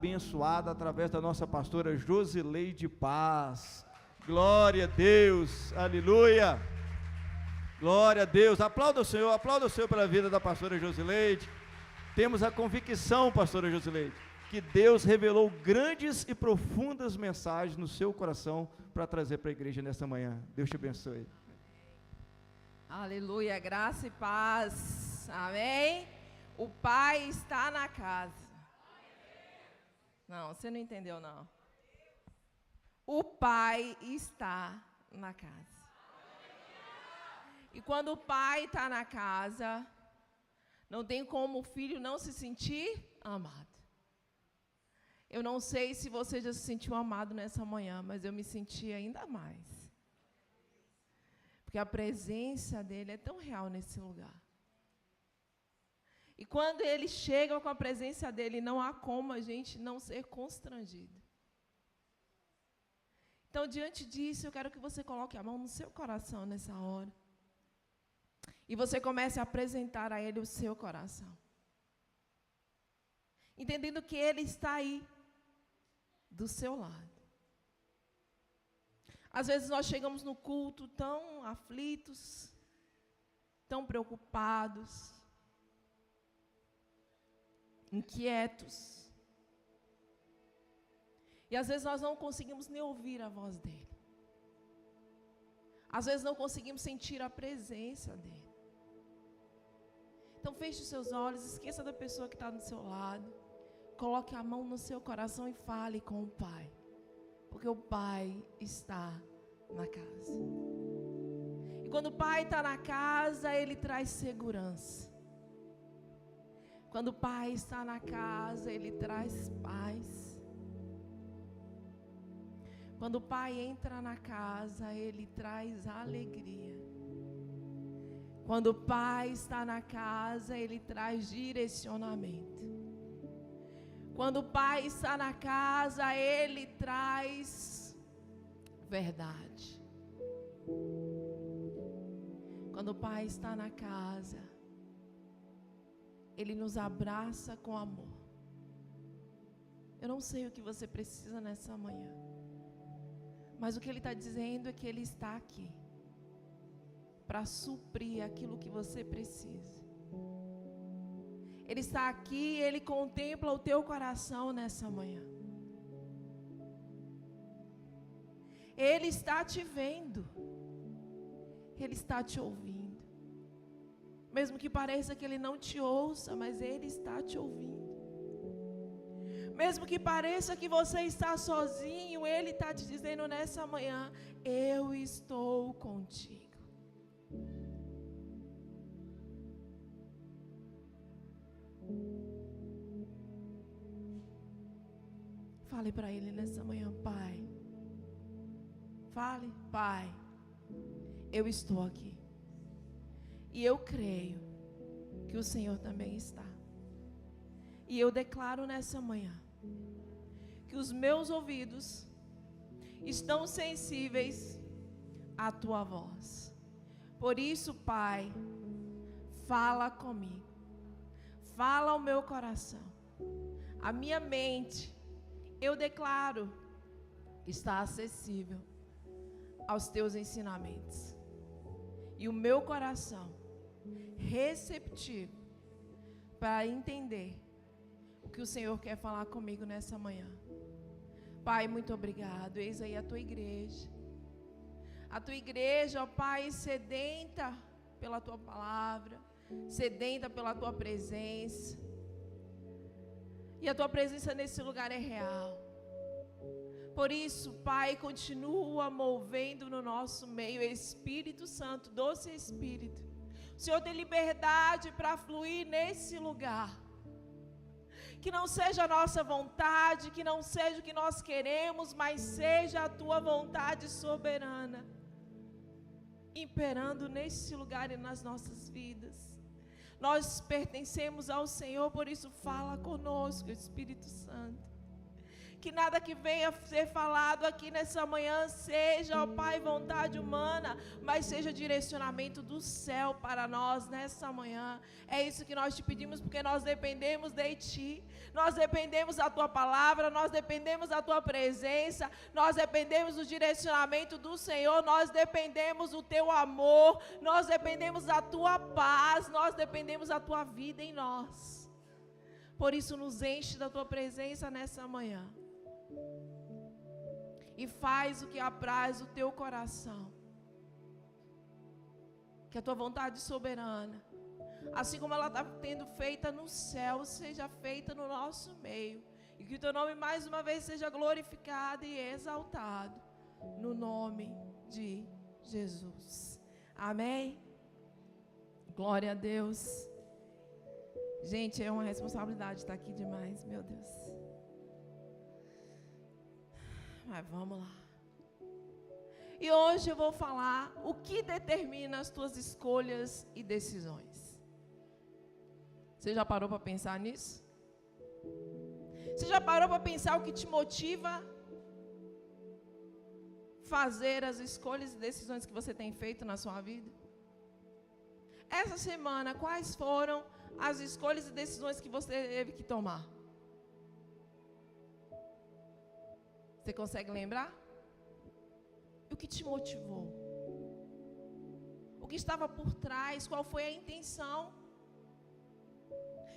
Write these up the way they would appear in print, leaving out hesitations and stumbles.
abençoada através da nossa pastora Josileide Paz. Glória a Deus, aleluia, glória a Deus. Aplauda o Senhor pela vida da pastora Josileide. Temos a convicção, pastora Josileide, que Deus revelou grandes e profundas mensagens no seu coração para trazer para a igreja nesta manhã. Deus te abençoe. Aleluia, graça e paz, amém? O Pai está na casa. Não, você não entendeu não. O Pai está na casa. E quando o Pai está na casa, não tem como o filho não se sentir amado. Eu não sei se você já se sentiu amado nessa manhã, mas eu me senti ainda mais. Porque a presença dele é tão real nesse lugar. E quando ele chega com a presença dele, não há como a gente não ser constrangido. Então, diante disso, eu quero que você coloque a mão no seu coração nessa hora. E você comece a apresentar a ele o seu coração. Entendendo que ele está aí, do seu lado. Às vezes nós chegamos no culto tão aflitos, tão preocupados, inquietos. E às vezes nós não conseguimos nem ouvir a voz dele. Às vezes não conseguimos sentir a presença dele. Então feche os seus olhos, esqueça da pessoa que está do seu lado. Coloque a mão no seu coração e fale com o Pai. Porque o Pai está na casa. E quando o Pai está na casa, Ele traz segurança. Quando o Pai está na casa, Ele traz paz. Quando o Pai entra na casa, Ele traz alegria. Quando o Pai está na casa, Ele traz direcionamento. Quando o Pai está na casa, Ele traz verdade. Quando o Pai está na casa, Ele nos abraça com amor. Eu não sei o que você precisa nessa manhã, mas o que Ele está dizendo é que Ele está aqui para suprir aquilo que você precisa. Ele está aqui, Ele contempla o teu coração nessa manhã. Ele está te vendo. Ele está te ouvindo. Mesmo que pareça que Ele não te ouça, mas Ele está te ouvindo. Mesmo que pareça que você está sozinho, Ele está te dizendo nessa manhã: eu estou contigo. Fale para Ele nessa manhã: Pai. Fale: Pai, eu estou aqui. E eu creio que o Senhor também está. E eu declaro nessa manhã que os meus ouvidos estão sensíveis à Tua voz. Por isso, Pai, fala comigo. Fala ao meu coração. A minha mente, eu declaro, está acessível aos Teus ensinamentos. E o meu coração, receptivo para entender o que o Senhor quer falar comigo nessa manhã. Pai, muito obrigado. Eis aí a Tua igreja. A Tua igreja, ó Pai, sedenta pela Tua palavra, sedenta pela Tua presença. E a Tua presença nesse lugar é real. Por isso, Pai, continua movendo no nosso meio, Espírito Santo, doce Espírito. O Senhor tem liberdade para fluir nesse lugar. Que não seja a nossa vontade, que não seja o que nós queremos, mas seja a Tua vontade soberana, imperando nesse lugar e nas nossas vidas. Nós pertencemos ao Senhor, por isso fala conosco, Espírito Santo. Que nada que venha ser falado aqui nessa manhã seja, ó Pai, vontade humana, mas seja direcionamento do céu para nós nessa manhã. É isso que nós te pedimos, porque nós dependemos de Ti. Nós dependemos da Tua palavra, nós dependemos da Tua presença, nós dependemos do direcionamento do Senhor, nós dependemos do Teu amor, nós dependemos da Tua paz, nós dependemos da Tua vida em nós. Por isso nos enche da Tua presença nessa manhã. E faz o que apraz o Teu coração. Que a Tua vontade soberana, assim como ela está sendo feita no céu, seja feita no nosso meio. E que o Teu nome mais uma vez seja glorificado e exaltado. No nome de Jesus. Amém? Glória a Deus. Gente, é uma responsabilidade estar aqui demais, meu Deus. Mas vamos lá. E hoje eu vou falar o que determina as tuas escolhas e decisões. Você já parou para pensar nisso? Você já parou para pensar o que te motiva a fazer as escolhas e decisões que você tem feito na sua vida? Essa semana, quais foram as escolhas e decisões que você teve que tomar? Você consegue lembrar? O que te motivou? O que estava por trás? Qual foi a intenção?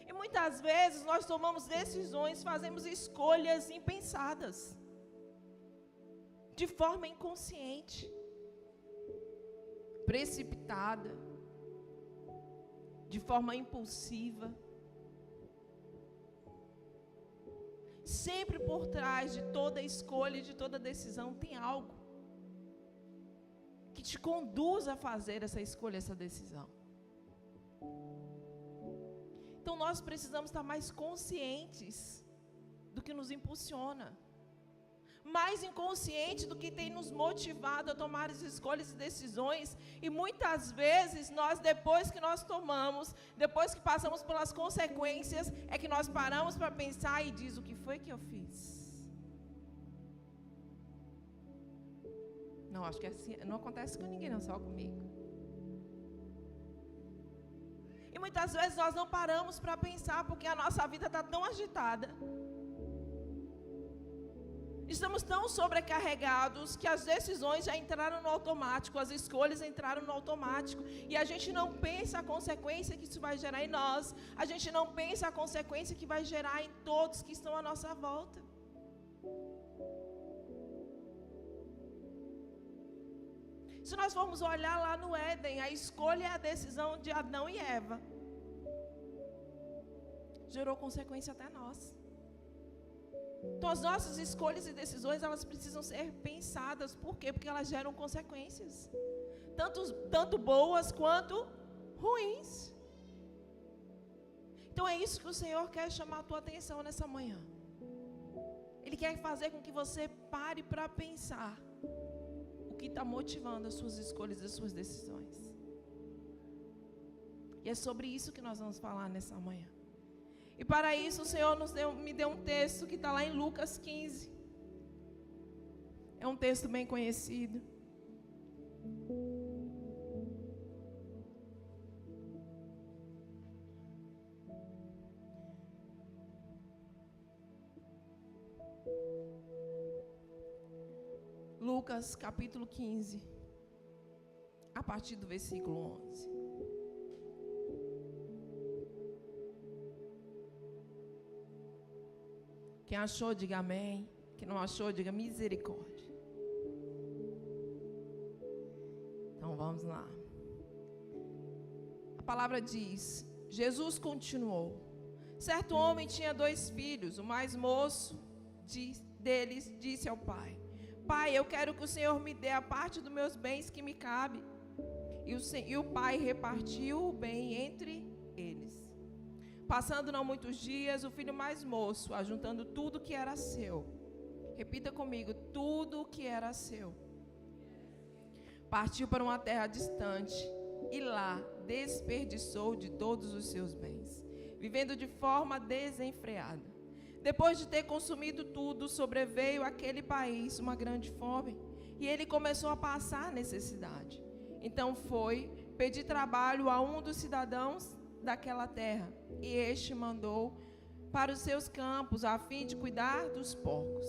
E muitas vezes nós tomamos decisões, fazemos escolhas impensadas, de forma inconsciente, precipitada, de forma impulsiva. Sempre por trás de toda escolha e de toda decisão tem algo que te conduz a fazer essa escolha, essa decisão. Então nós precisamos estar mais conscientes do que nos impulsiona, mais inconsciente do que tem nos motivado a tomar as escolhas e decisões. E muitas vezes nós, depois que nós tomamos, depois que passamos pelas consequências, é que nós paramos para pensar e diz: o que foi que eu fiz? Não, acho que assim, não acontece com ninguém, não, só comigo. E muitas vezes nós não paramos para pensar, porque a nossa vida está tão agitada. Estamos tão sobrecarregados que as decisões já entraram no automático, as escolhas entraram no automático, e a gente não pensa a consequência que isso vai gerar em nós, a gente não pensa a consequência que vai gerar em todos que estão à nossa volta. Se nós formos olhar lá no Éden, a escolha e a decisão de Adão e Eva gerou consequência até nós. Então as nossas escolhas e decisões, elas precisam ser pensadas. Por quê? Porque elas geram consequências, tanto boas quanto ruins. Então é isso que o Senhor quer chamar a tua atenção nessa manhã. Ele quer fazer com que você pare para pensar o que está motivando as suas escolhas e as suas decisões. E é sobre isso que nós vamos falar nessa manhã. E para isso o Senhor me deu um texto que está lá em Lucas 15. É um texto bem conhecido. Lucas capítulo 15, a partir do versículo 11. Quem achou, diga amém. Quem não achou, diga misericórdia. Então vamos lá. A palavra diz: Jesus continuou. Certo homem tinha 2 filhos. O mais moço deles disse ao pai: Pai, eu quero que o Senhor me dê a parte dos meus bens que me cabe. E o pai repartiu o bem entre eles. Passando não muitos dias, o filho mais moço, ajuntando tudo que era seu. Repita comigo: tudo que era seu. Partiu para uma terra distante e lá desperdiçou de todos os seus bens, vivendo de forma desenfreada. Depois de ter consumido tudo, sobreveio àquele país uma grande fome, e ele começou a passar necessidade. Então foi pedir trabalho a um dos cidadãos daquela terra, e este mandou para os seus campos, a fim de cuidar dos porcos.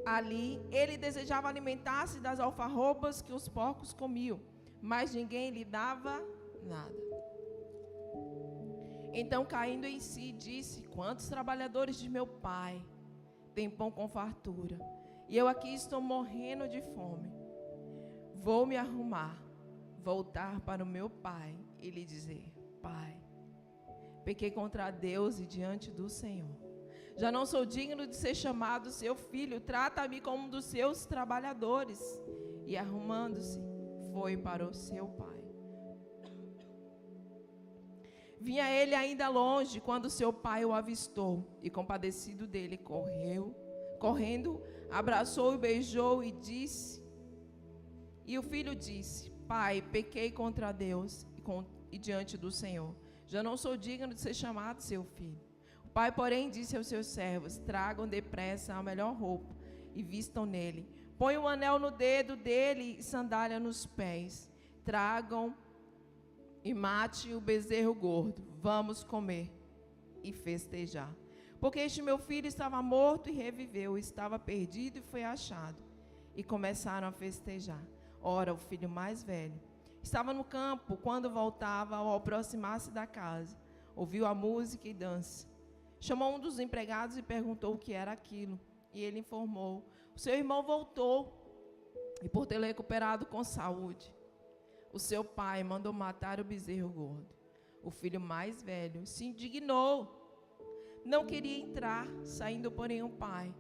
Ali, ele desejava alimentar-se das alfarrobas que os porcos comiam, mas ninguém lhe dava nada. Então, caindo em si, disse: quantos trabalhadores de meu pai têm pão com fartura, e eu aqui estou morrendo de fome. Vou me arrumar, voltar para o meu pai e lhe dizer: Pai, pequei contra Deus e diante do Senhor. Já não sou digno de ser chamado seu filho. Trata-me como um dos seus trabalhadores. E arrumando-se, foi para o seu pai. Vinha ele ainda longe, quando seu pai o avistou, e compadecido dele, correndo, abraçou e beijou e disse... E o filho disse: Pai, pequei contra Deus e diante do Senhor. Já não sou digno de ser chamado seu filho. O pai, porém, disse aos seus servos: tragam depressa a melhor roupa e vistam nele. Põe um anel no dedo dele e sandália nos pés. Tragam e mate o bezerro gordo. Vamos comer e festejar. Porque este meu filho estava morto e reviveu, estava perdido e foi achado. E começaram a festejar. Ora, o filho mais velho estava no campo. Quando voltava, ao aproximar-se da casa, ouviu a música e dança. Chamou um dos empregados e perguntou o que era aquilo. E ele informou: o seu irmão voltou, e por ter recuperado com saúde, o seu pai mandou matar o bezerro gordo. O filho mais velho se indignou, não queria entrar. Saindo, porém, o pai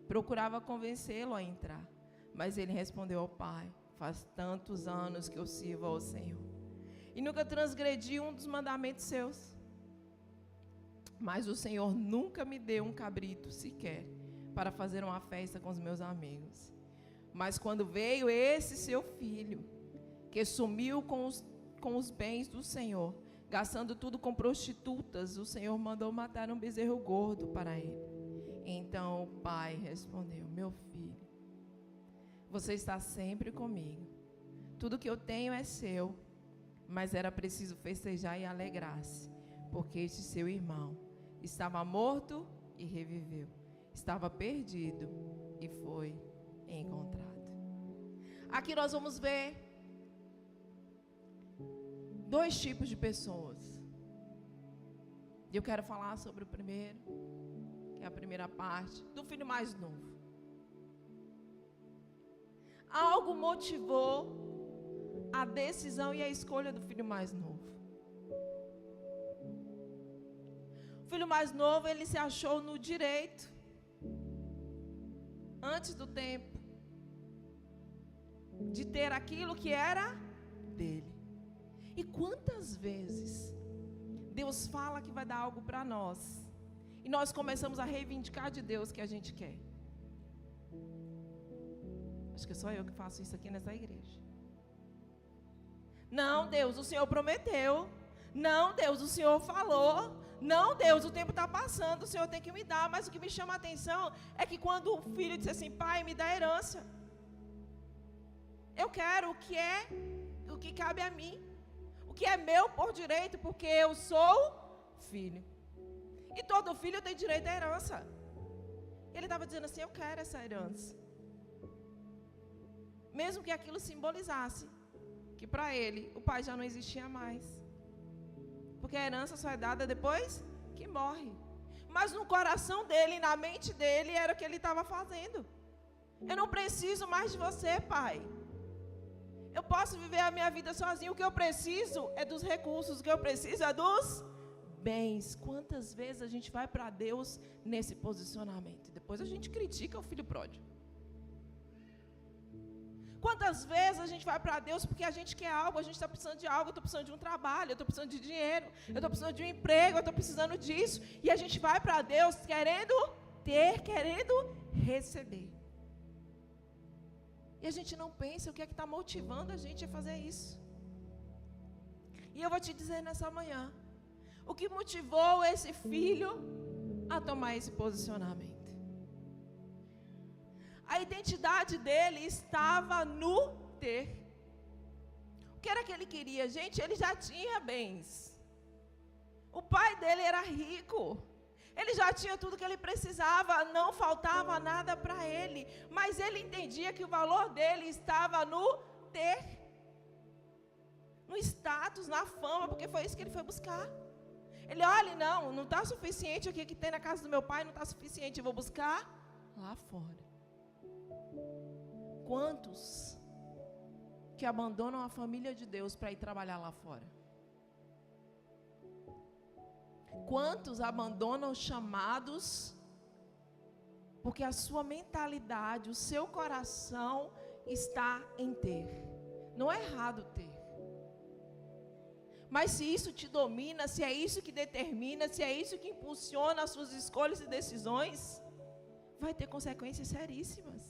procurava convencê-lo a entrar. Mas ele respondeu ao pai: faz tantos anos que eu sirvo ao Senhor, e nunca transgredi um dos mandamentos seus. Mas o Senhor nunca me deu um cabrito sequer para fazer uma festa com os meus amigos. Mas quando veio esse seu filho, que sumiu com os bens do Senhor, gastando tudo com prostitutas, o Senhor mandou matar um bezerro gordo para ele. Então o pai respondeu: meu filho, você está sempre comigo. Tudo que eu tenho é seu. Mas era preciso festejar e alegrar-se, porque este seu irmão estava morto e reviveu. Estava perdido e foi encontrado. Aqui nós vamos ver dois tipos de pessoas. E eu quero falar sobre o primeiro, que é a primeira parte, do filho mais novo. Algo motivou a decisão e a escolha do filho mais novo. O filho mais novo, ele se achou no direito, antes do tempo, de ter aquilo que era dele. E quantas vezes Deus fala que vai dar algo para nós, e nós começamos a reivindicar de Deus que a gente quer? Acho que é só eu que faço isso aqui nessa igreja. Não, Deus, o Senhor prometeu. Não, Deus, o Senhor falou. Não, Deus, o tempo está passando, o Senhor tem que me dar. Mas o que me chama a atenção é que quando o filho disse assim: pai, me dá herança. Eu quero o que cabe a mim, o que é meu por direito, porque eu sou filho. E todo filho tem direito à herança. Ele estava dizendo assim: eu quero essa herança. Mesmo que aquilo simbolizasse que para ele o pai já não existia mais, porque a herança só é dada depois que morre. Mas no coração dele, na mente dele, era o que ele estava fazendo. Eu não preciso mais de você, pai. Eu posso viver a minha vida sozinho. O que eu preciso é dos recursos, o que eu preciso é dos bens. Quantas vezes a gente vai para Deus nesse posicionamento? Depois a gente critica o filho pródigo. Quantas vezes a gente vai para Deus porque a gente quer algo, a gente está precisando de algo, eu estou precisando de um trabalho, eu estou precisando de dinheiro, eu estou precisando de um emprego, eu estou precisando disso. E a gente vai para Deus querendo ter, querendo receber. E a gente não pensa o que é que está motivando a gente a fazer isso. E eu vou te dizer nessa manhã, o que motivou esse filho a tomar esse posicionamento. A identidade dele estava no ter. O que era que ele queria? Gente, ele já tinha bens. O pai dele era rico. Ele já tinha tudo que ele precisava, não faltava nada para ele. Mas ele entendia que o valor dele estava no ter. No status, na fama, porque foi isso que ele foi buscar. Ele, olha, não está suficiente aqui que tem na casa do meu pai, não está suficiente, eu vou buscar lá fora. Quantos que abandonam a família de Deus para ir trabalhar lá fora? Quantos abandonam os chamados porque a sua mentalidade, o seu coração está em ter? Não é errado ter. Mas se isso te domina, se é isso que determina, se é isso que impulsiona as suas escolhas e decisões, vai ter consequências seríssimas.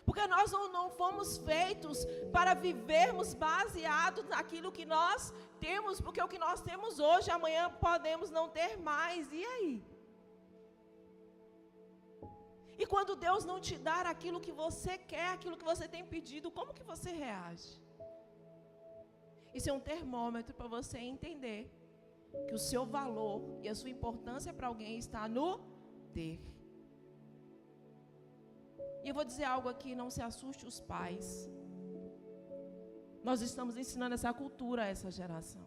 Porque nós não fomos feitos para vivermos baseados naquilo que nós temos, porque o que nós temos hoje, amanhã podemos não ter mais. E aí? E quando Deus não te dar aquilo que você quer, aquilo que você tem pedido, como que você reage? Isso é um termômetro para você entender que o seu valor e a sua importância para alguém está no ter. E eu vou dizer algo aqui, não se assuste os pais. Nós estamos ensinando essa cultura a essa geração.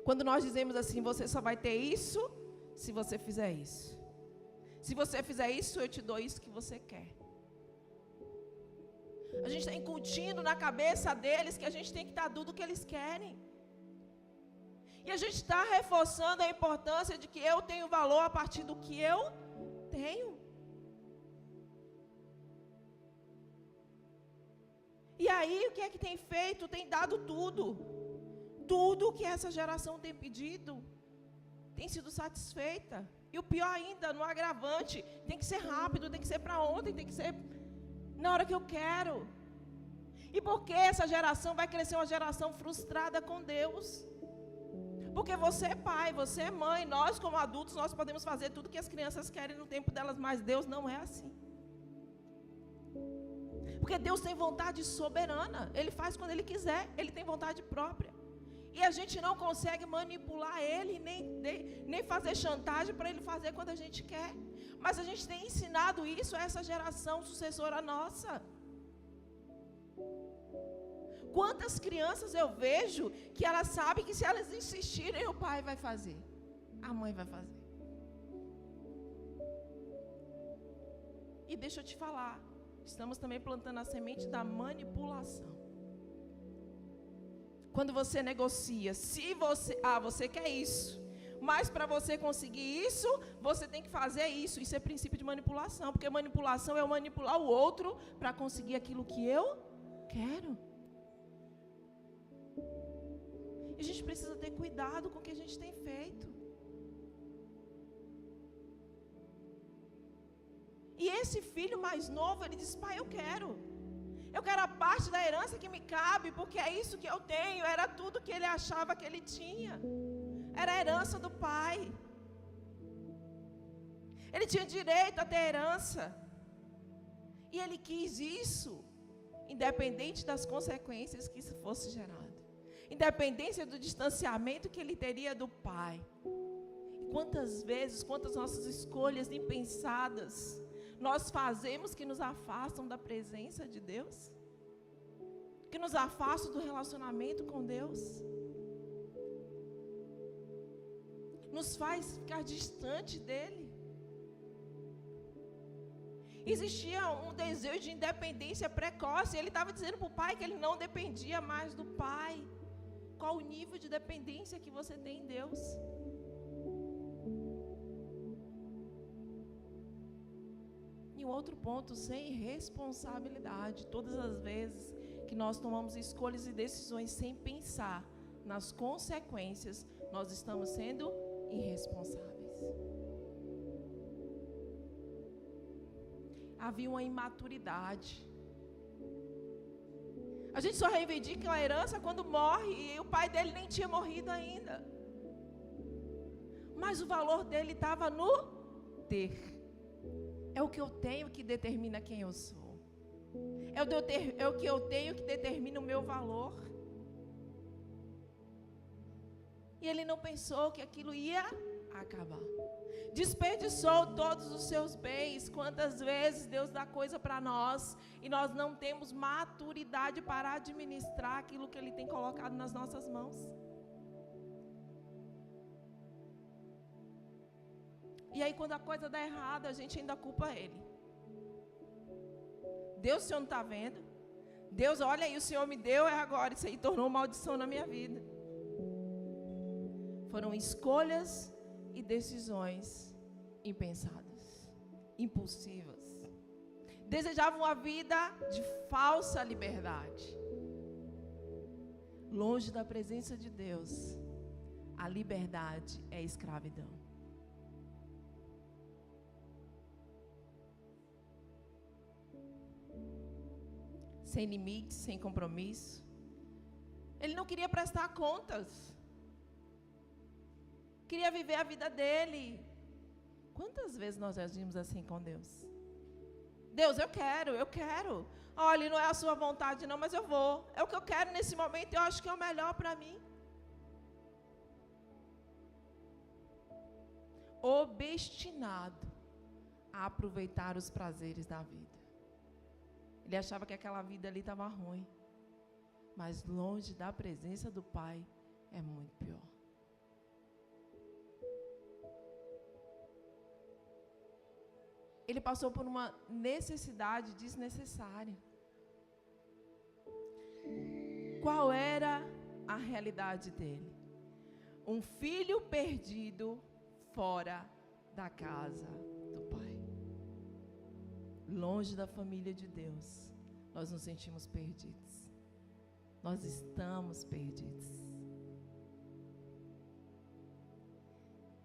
Quando nós dizemos assim, você só vai ter isso se você fizer isso. Se você fizer isso, eu te dou isso que você quer. A gente está incutindo na cabeça deles que a gente tem que dar tudo o que eles querem. E a gente está reforçando a importância de que eu tenho valor a partir do que eu tenho. E aí, o que é que tem feito? Tem dado tudo. Tudo que essa geração tem pedido tem sido satisfeita. E o pior ainda, no agravante, tem que ser rápido, tem que ser para ontem, tem que ser na hora que eu quero. E por que essa geração vai crescer uma geração frustrada com Deus? Porque você é pai, você é mãe, nós como adultos, nós podemos fazer tudo que as crianças querem no tempo delas, mas Deus não é assim. Porque Deus tem vontade soberana, Ele faz quando Ele quiser, Ele tem vontade própria. E a gente não consegue manipular Ele, nem fazer chantagem para Ele fazer quando a gente quer. Mas a gente tem ensinado isso a essa geração sucessora nossa. Quantas crianças eu vejo que elas sabem que se elas insistirem, o pai vai fazer, a mãe vai fazer. E deixa eu te falar, estamos também plantando a semente da manipulação. Quando você negocia, se você quer isso, mas para você conseguir isso, você tem que fazer isso. Isso é princípio de manipulação, porque manipulação é eu manipular o outro para conseguir aquilo que eu quero. E a gente precisa ter cuidado com o que a gente tem feito. E esse filho mais novo, ele diz, pai, eu quero a parte da herança que me cabe, porque é isso que eu tenho. Era tudo que ele achava que ele tinha. Era a herança do pai. Ele tinha direito a ter herança. E ele quis isso, independente das consequências que isso fosse gerado. Independência do distanciamento que ele teria do pai. E quantas vezes, quantas nossas escolhas impensadas nós fazemos que nos afastam da presença de Deus? Que nos afastam do relacionamento com Deus? Nos faz ficar distante dEle? Existia um desejo de independência precoce. Ele estava dizendo para o pai que ele não dependia mais do pai. Qual o nível de dependência que você tem em Deus? E um outro ponto, sem responsabilidade. Todas as vezes que nós tomamos escolhas e decisões sem pensar nas consequências, nós estamos sendo irresponsáveis. Havia uma imaturidade. A A gente só reivindica a herança quando morre, e o pai dele nem tinha morrido ainda. Mas o valor dele estava no ter. É o que eu tenho que determina quem eu sou. É o que eu tenho que determina o meu valor. E ele não pensou que aquilo ia acabar. Desperdiçou todos os seus bens. Quantas vezes Deus dá coisa para nós e nós não temos maturidade para administrar aquilo que Ele tem colocado nas nossas mãos. E aí quando a coisa dá errada, a gente ainda culpa Ele. Deus, o Senhor não está vendo? Deus, olha aí, o Senhor me deu, é agora. Isso aí tornou maldição na minha vida. Foram escolhas e decisões impensadas, impulsivas. Desejavam uma vida de falsa liberdade. Longe da presença de Deus, a liberdade é escravidão. Sem limites, sem compromisso. Ele não queria prestar contas. Queria viver a vida dele. Quantas vezes nós agimos assim com Deus? Deus, eu quero. Olha, não é a sua vontade não, mas eu vou. É o que eu quero nesse momento, eu acho que é o melhor para mim. Obstinado a aproveitar os prazeres da vida. Ele achava que aquela vida ali estava ruim. Mas longe da presença do Pai é muito pior. Ele passou por uma necessidade desnecessária. Qual era a realidade dele? Um filho perdido fora da casa do Pai. Longe da família de Deus, nós nos sentimos perdidos. Nós estamos perdidos.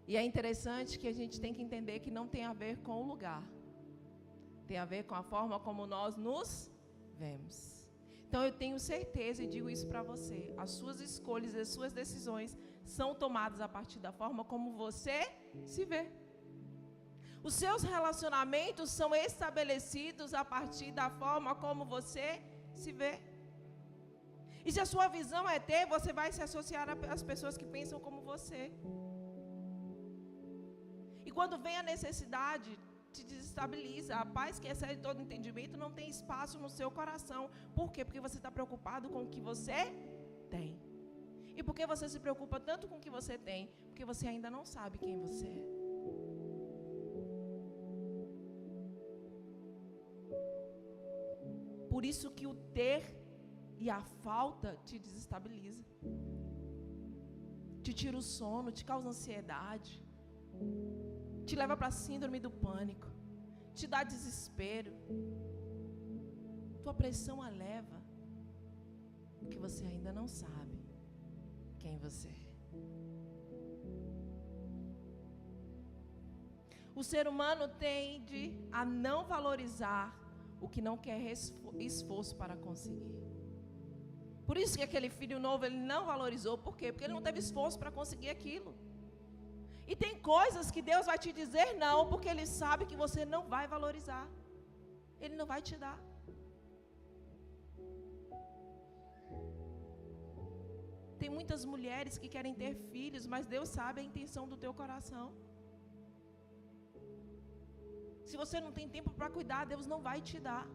E é interessante que a gente tem que entender que não tem a ver com o lugar. Tem a ver com a forma como nós nos vemos. Então eu tenho certeza e digo isso para você. As suas escolhas e as suas decisões são tomadas a partir da forma como você se vê. Os seus relacionamentos são estabelecidos a partir da forma como você se vê. E se a sua visão é ter, você vai se associar às pessoas que pensam como você. E quando vem a necessidade, te desestabiliza. A paz que excede todo entendimento não tem espaço no seu coração. Por quê? Porque você está preocupado com o que você tem. E por que você se preocupa tanto com o que você tem? Porque você ainda não sabe quem você é. Por isso que o ter e a falta te desestabiliza. Te tira o sono, te causa ansiedade. Te leva para a síndrome do pânico. Te dá desespero. Tua pressão eleva. Porque você ainda não sabe quem você é. O ser humano tende a não valorizar o que não quer esforço para conseguir. Por isso que aquele filho novo ele não valorizou. Por quê? Porque ele não teve esforço para conseguir aquilo. E tem coisas que Deus vai te dizer não, porque Ele sabe que você não vai valorizar. Ele não vai te dar. Tem muitas mulheres que querem ter filhos, mas Deus sabe a intenção do teu coração. Se você não tem tempo para cuidar, Deus não vai te dar.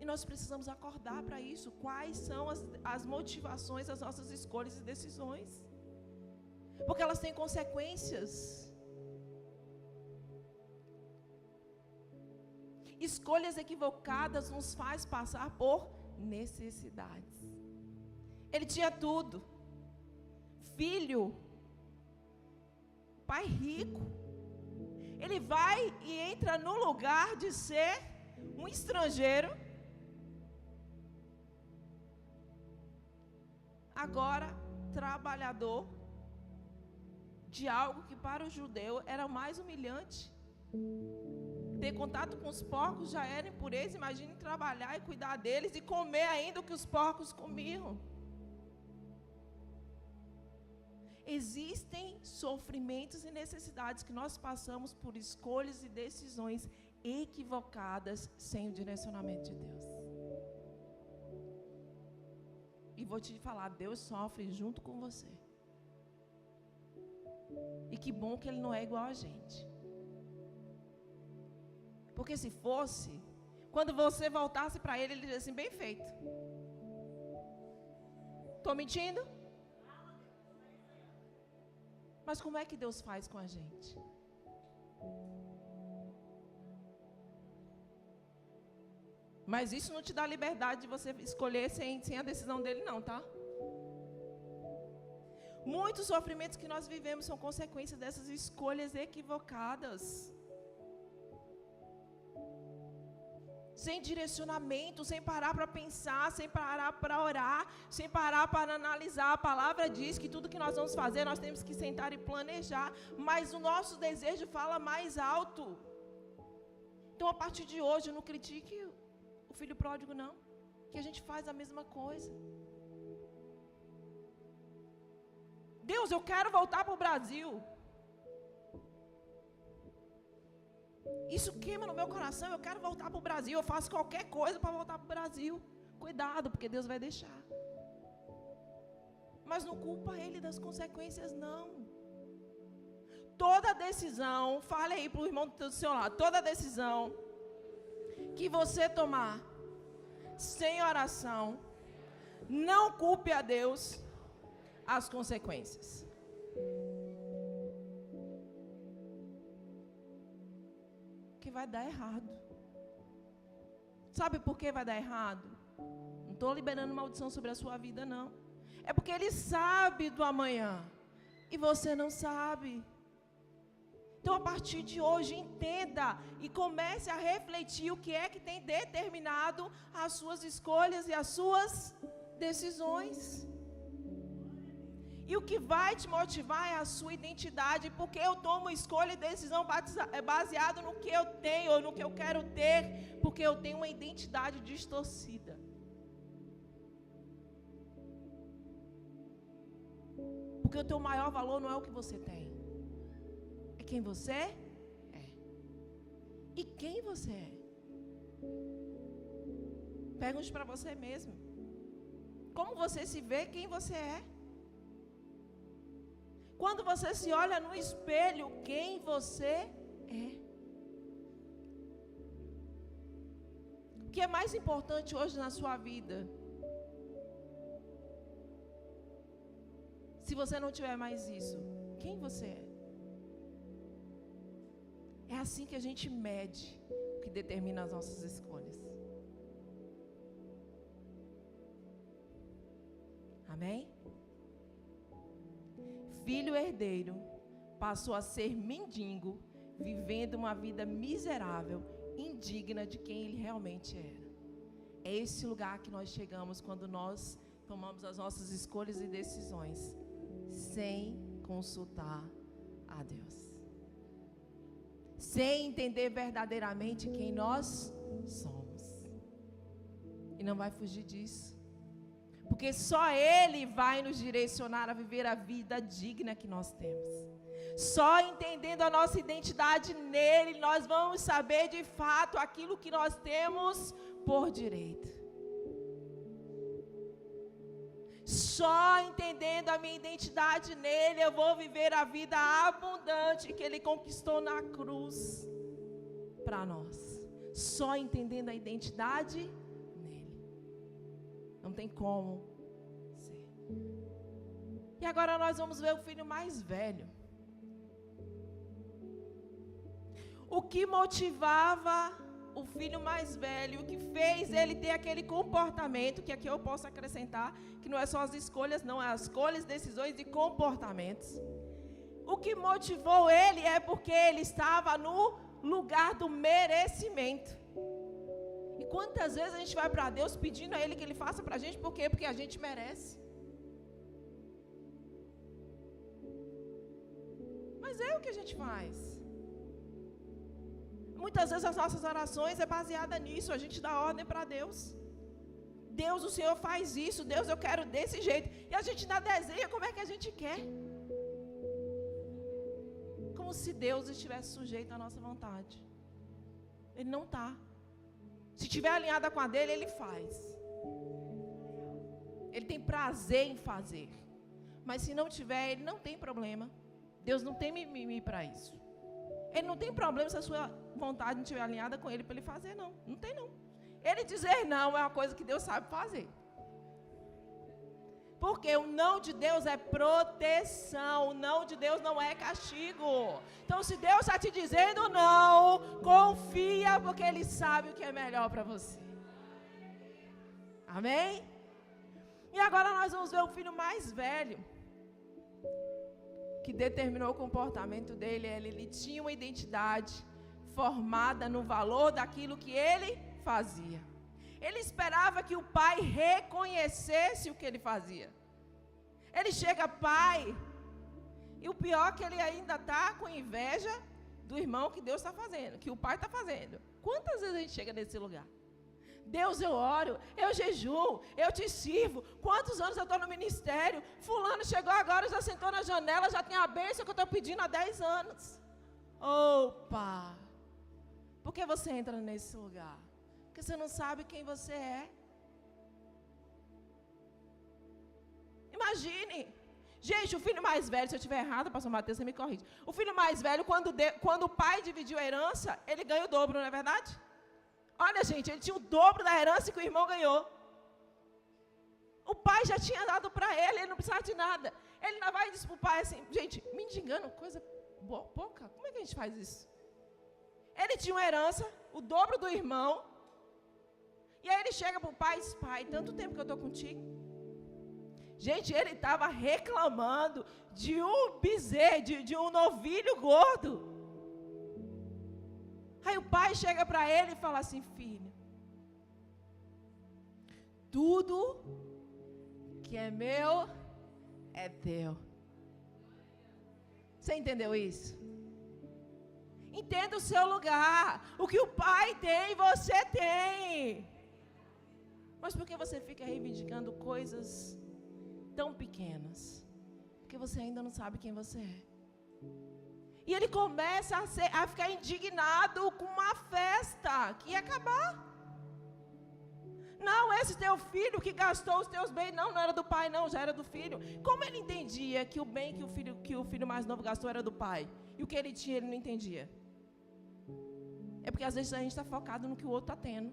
E nós precisamos acordar para isso. Quais são as motivações das nossas escolhas e decisões? Porque elas têm consequências. Escolhas equivocadas nos faz passar por necessidades. Ele tinha tudo. Filho, pai rico. Ele vai e entra no lugar de ser um estrangeiro. Agora, trabalhador de algo que para o judeu era mais humilhante. Ter contato com os porcos já era impureza. Imagine trabalhar e cuidar deles e comer ainda o que os porcos comiam. Existem sofrimentos e necessidades que nós passamos por escolhas e decisões equivocadas sem o direcionamento de Deus. E vou te falar, Deus sofre junto com você. E que bom que Ele não é igual a gente. Porque se fosse, quando você voltasse para Ele, Ele dizia assim, bem feito. Estou mentindo? Mas como é que Deus faz com a gente? Mas isso não te dá liberdade de você escolher sem a decisão dele, não, tá? Muitos sofrimentos que nós vivemos são consequências dessas escolhas equivocadas. Sem direcionamento, sem parar para pensar, sem parar para orar, sem parar para analisar. A palavra diz que tudo que nós vamos fazer, nós temos que sentar e planejar, mas o nosso desejo fala mais alto. Então, a partir de hoje, não critique o filho pródigo, não, que a gente faz a mesma coisa. Deus, eu quero voltar para o Brasil. Isso queima no meu coração, eu quero voltar para o Brasil, eu faço qualquer coisa para voltar para o Brasil. Cuidado, porque Deus vai deixar. Mas não culpa Ele das consequências, não. Toda decisão, fale aí para o irmão do seu lado, toda decisão que você tomar sem oração, não culpe a Deus as consequências. Que vai dar errado. Sabe por que vai dar errado? Não estou liberando maldição sobre a sua vida, não. É porque Ele sabe do amanhã e você não sabe. Então, a partir de hoje, entenda e comece a refletir o que é que tem determinado as suas escolhas e as suas decisões. E o que vai te motivar é a sua identidade, porque eu tomo escolha e decisão baseado no que eu tenho, ou no que eu quero ter, porque eu tenho uma identidade distorcida. Porque o teu maior valor não é o que você tem, é quem você é. E quem você é? Pergunte para você mesmo. Como você se vê, quem você é? Quando você se olha no espelho, quem você é? O que é mais importante hoje na sua vida? Se você não tiver mais isso, quem você é? É assim que a gente mede o que determina as nossas escolhas. Amém? Filho herdeiro passou a ser mendigo, vivendo uma vida miserável, indigna de quem ele realmente era. É esse lugar que nós chegamos quando nós tomamos as nossas escolhas e decisões sem consultar a Deus, sem entender verdadeiramente quem nós somos. E não vai fugir disso. Porque só Ele vai nos direcionar a viver a vida digna que nós temos. Só entendendo a nossa identidade nele, nós vamos saber de fato aquilo que nós temos por direito. Só entendendo a minha identidade nele, eu vou viver a vida abundante que Ele conquistou na cruz para nós. Só entendendo a identidade nele. Não tem como ser. E agora nós vamos ver o filho mais velho. O que motivava o filho mais velho, o que fez ele ter aquele comportamento, que aqui eu posso acrescentar, que não é só as escolhas, não, é as escolhas, decisões e comportamentos. O que motivou ele é porque ele estava no lugar do merecimento. E quantas vezes a gente vai para Deus pedindo a Ele que Ele faça para a gente, por quê? Porque a gente merece. Mas é o que a gente faz. Muitas vezes as nossas orações é baseada nisso, a gente dá ordem para Deus. Deus, o Senhor faz isso, Deus, eu quero desse jeito. E a gente ainda desenha como é que a gente quer. Como se Deus estivesse sujeito à nossa vontade. Ele não está. Se estiver alinhada com a dele, ele faz. Ele tem prazer em fazer. Mas se não tiver, ele não tem problema. Deus não tem mimimi para isso. Ele não tem problema se a sua vontade não estiver alinhada com ele para ele fazer, não. Não tem, não. Ele dizer não é uma coisa que Deus sabe fazer. Porque o não de Deus é proteção. O não de Deus não é castigo. Então, se Deus está te dizendo não, confia, porque Ele sabe o que é melhor para você. Amém? E agora nós vamos ver o filho mais velho, que determinou o comportamento dele. Ele tinha uma identidade formada no valor daquilo que ele fazia. Ele esperava que o pai reconhecesse o que ele fazia. Ele chega, pai, e o pior é que ele ainda está com inveja do irmão que Deus está fazendo, que o pai está fazendo. Quantas vezes a gente chega nesse lugar? Deus, eu oro, eu jejuo, eu te sirvo. Quantos anos eu estou no ministério? Fulano chegou agora, já sentou na janela, já tem a bênção que eu estou pedindo há 10 anos. Opa! Por que você entra nesse lugar? Porque você não sabe quem você é. Imagine. Gente, o filho mais velho, se eu estiver errado, pastor Mateus, você me corrige. O filho mais velho, quando o pai dividiu a herança, ele ganha o dobro, não é verdade? Olha, gente, ele tinha o dobro da herança que o irmão ganhou. O pai já tinha dado para ele, ele não precisava de nada. Ele ainda vai e diz para o pai assim, gente, mendigando, coisa boa, pouca, como é que a gente faz isso? Ele tinha uma herança, o dobro do irmão, e aí ele chega para o pai e diz, pai, tanto tempo que eu estou contigo. Gente, ele estava reclamando de um bezerro, de um novilho gordo. Aí o pai chega para ele e fala assim, filho, tudo que é meu é teu. Você entendeu isso? Entenda o seu lugar. O que o pai tem, você tem. Mas por que você fica reivindicando coisas tão pequenas? Porque você ainda não sabe quem você é. E ele começa a ficar indignado com uma festa que ia acabar. Não, esse teu filho que gastou os teus bens, não era do pai, não, já era do filho. Como ele entendia que o bem que o filho mais novo gastou era do pai? E o que ele tinha, ele não entendia. É porque às vezes a gente está focado no que o outro está tendo.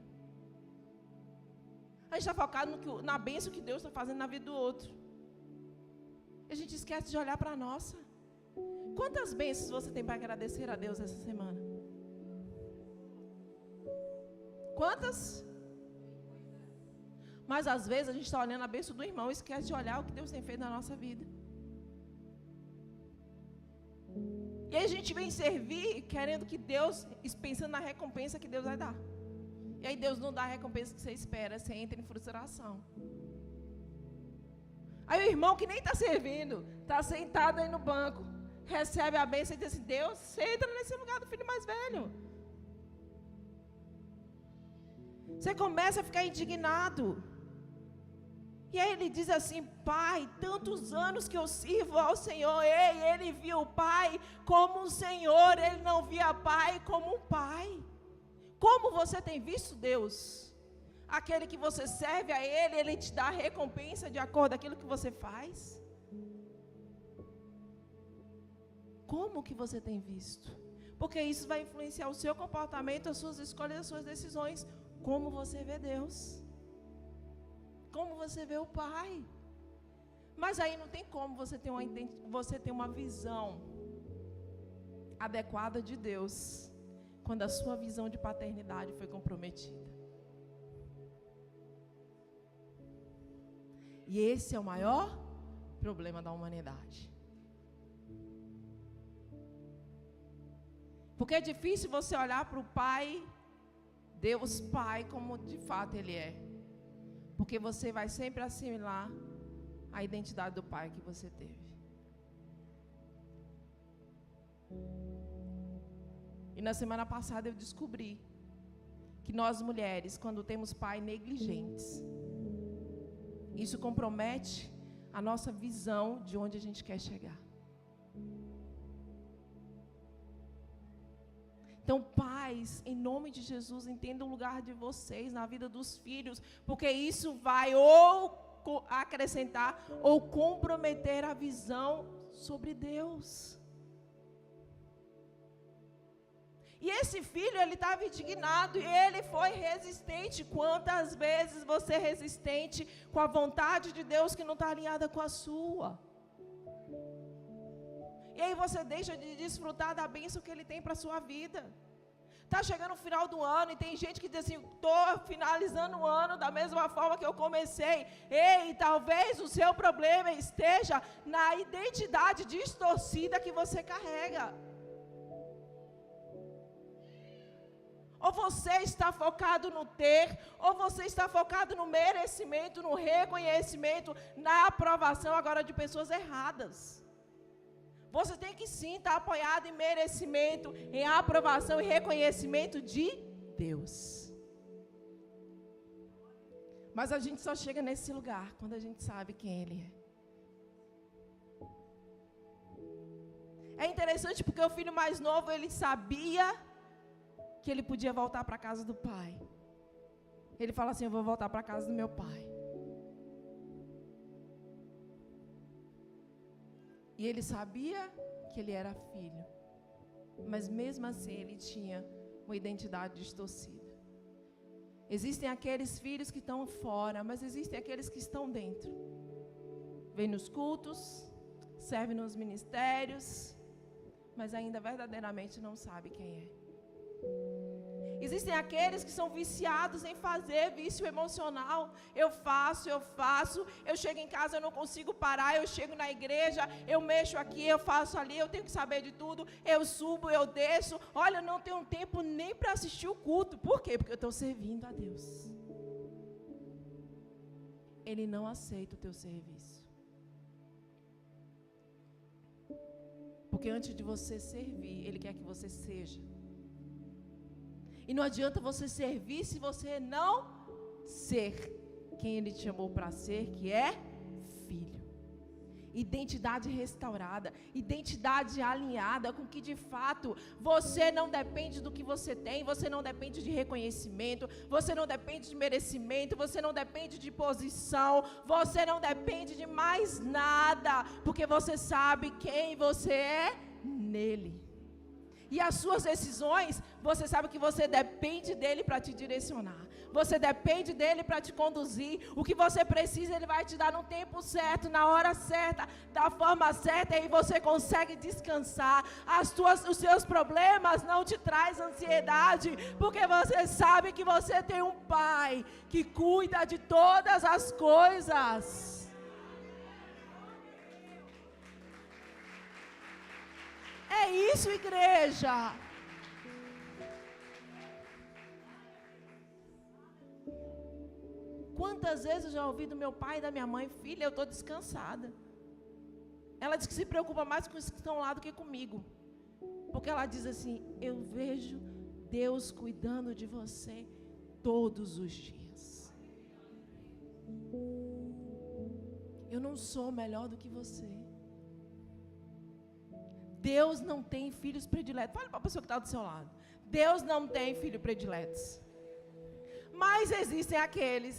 A gente está focado na bênção que Deus está fazendo na vida do outro. E a gente esquece de olhar para a nossa. Quantas bênçãos você tem para agradecer a Deus essa semana? Quantas? Mas às vezes a gente está olhando a bênção do irmão e esquece de olhar o que Deus tem feito na nossa vida. E aí a gente vem servir querendo que Deus, pensando na recompensa que Deus vai dar. E aí Deus não dá a recompensa que você espera, você entra em frustração. Aí o irmão que nem está servindo, está sentado aí no banco, recebe a bênção e diz assim, Deus, você entra nesse lugar do filho mais velho. Você começa a ficar indignado. E aí ele diz assim, pai, tantos anos que eu sirvo ao Senhor, ele via o pai como um senhor, ele não via pai como um pai. Como você tem visto Deus? Aquele que você serve a ele te dá a recompensa de acordo com aquilo que você faz? Como que você tem visto? Porque isso vai influenciar o seu comportamento, as suas escolhas, as suas decisões. Como você vê Deus? Como você vê o Pai? Mas aí não tem como você ter uma visão adequada de Deus quando a sua visão de paternidade foi comprometida. E esse é o maior problema da humanidade. Porque é difícil você olhar para o Pai, Deus Pai, como de fato Ele é. Porque você vai sempre assimilar a identidade do Pai que você teve. E na semana passada eu descobri que nós mulheres, quando temos pais negligentes, isso compromete a nossa visão de onde a gente quer chegar. Então, pais, em nome de Jesus, entendam o lugar de vocês na vida dos filhos, porque isso vai ou acrescentar ou comprometer a visão sobre Deus. E esse filho, ele estava indignado e ele foi resistente. Quantas vezes você é resistente com a vontade de Deus que não está alinhada com a sua? E aí você deixa de desfrutar da bênção que Ele tem para a sua vida. Está chegando o final do ano e tem gente que diz assim, estou finalizando o ano da mesma forma que eu comecei. Ei, talvez o seu problema esteja na identidade distorcida que você carrega. Ou você está focado no ter, ou você está focado no merecimento, no reconhecimento, na aprovação agora de pessoas erradas. Você tem que sim estar apoiado em merecimento, em aprovação e reconhecimento de Deus. Mas a gente só chega nesse lugar quando a gente sabe quem Ele é. É interessante porque o filho mais novo, ele sabia que ele podia voltar para a casa do pai. Ele fala assim, eu vou voltar para a casa do meu pai. E ele sabia que ele era filho. Mas mesmo assim ele tinha uma identidade distorcida. Existem aqueles filhos que estão fora, mas existem aqueles que estão dentro. Vêm nos cultos, servem nos ministérios, mas ainda verdadeiramente não sabe quem é. Existem aqueles que são viciados em fazer vício emocional. Eu faço, eu chego em casa, eu não consigo parar, eu chego na igreja, eu mexo aqui, eu faço ali, eu tenho que saber de tudo, eu subo, eu desço. Olha, eu não tenho tempo nem para assistir o culto. Por quê? Porque eu estou servindo a Deus. Ele não aceita o teu serviço. Porque antes de você servir, Ele quer que você seja. E não adianta você servir se você não ser quem Ele te chamou para ser, que é filho. Identidade restaurada, identidade alinhada com que de fato você não depende do que você tem, você não depende de reconhecimento, você não depende de merecimento, você não depende de posição, você não depende de mais nada, porque você sabe quem você é nele. E as suas decisões, você sabe que você depende dele para te direcionar. Você depende dele para te conduzir. O que você precisa, ele vai te dar no tempo certo, na hora certa, da forma certa, e você consegue descansar. Os seus problemas não te traz ansiedade, porque você sabe que você tem um Pai que cuida de todas as coisas. É isso, igreja. Quantas vezes eu já ouvi do meu pai e da minha mãe, filha, eu estou descansada. Ela diz que se preocupa mais com os que estão lá do que comigo. Porque ela diz assim, eu vejo Deus cuidando de você todos os dias. Eu não sou melhor do que você. Deus não tem filhos prediletos. Fala para a pessoa que está do seu lado. Deus não tem filhos prediletos. Mas existem aqueles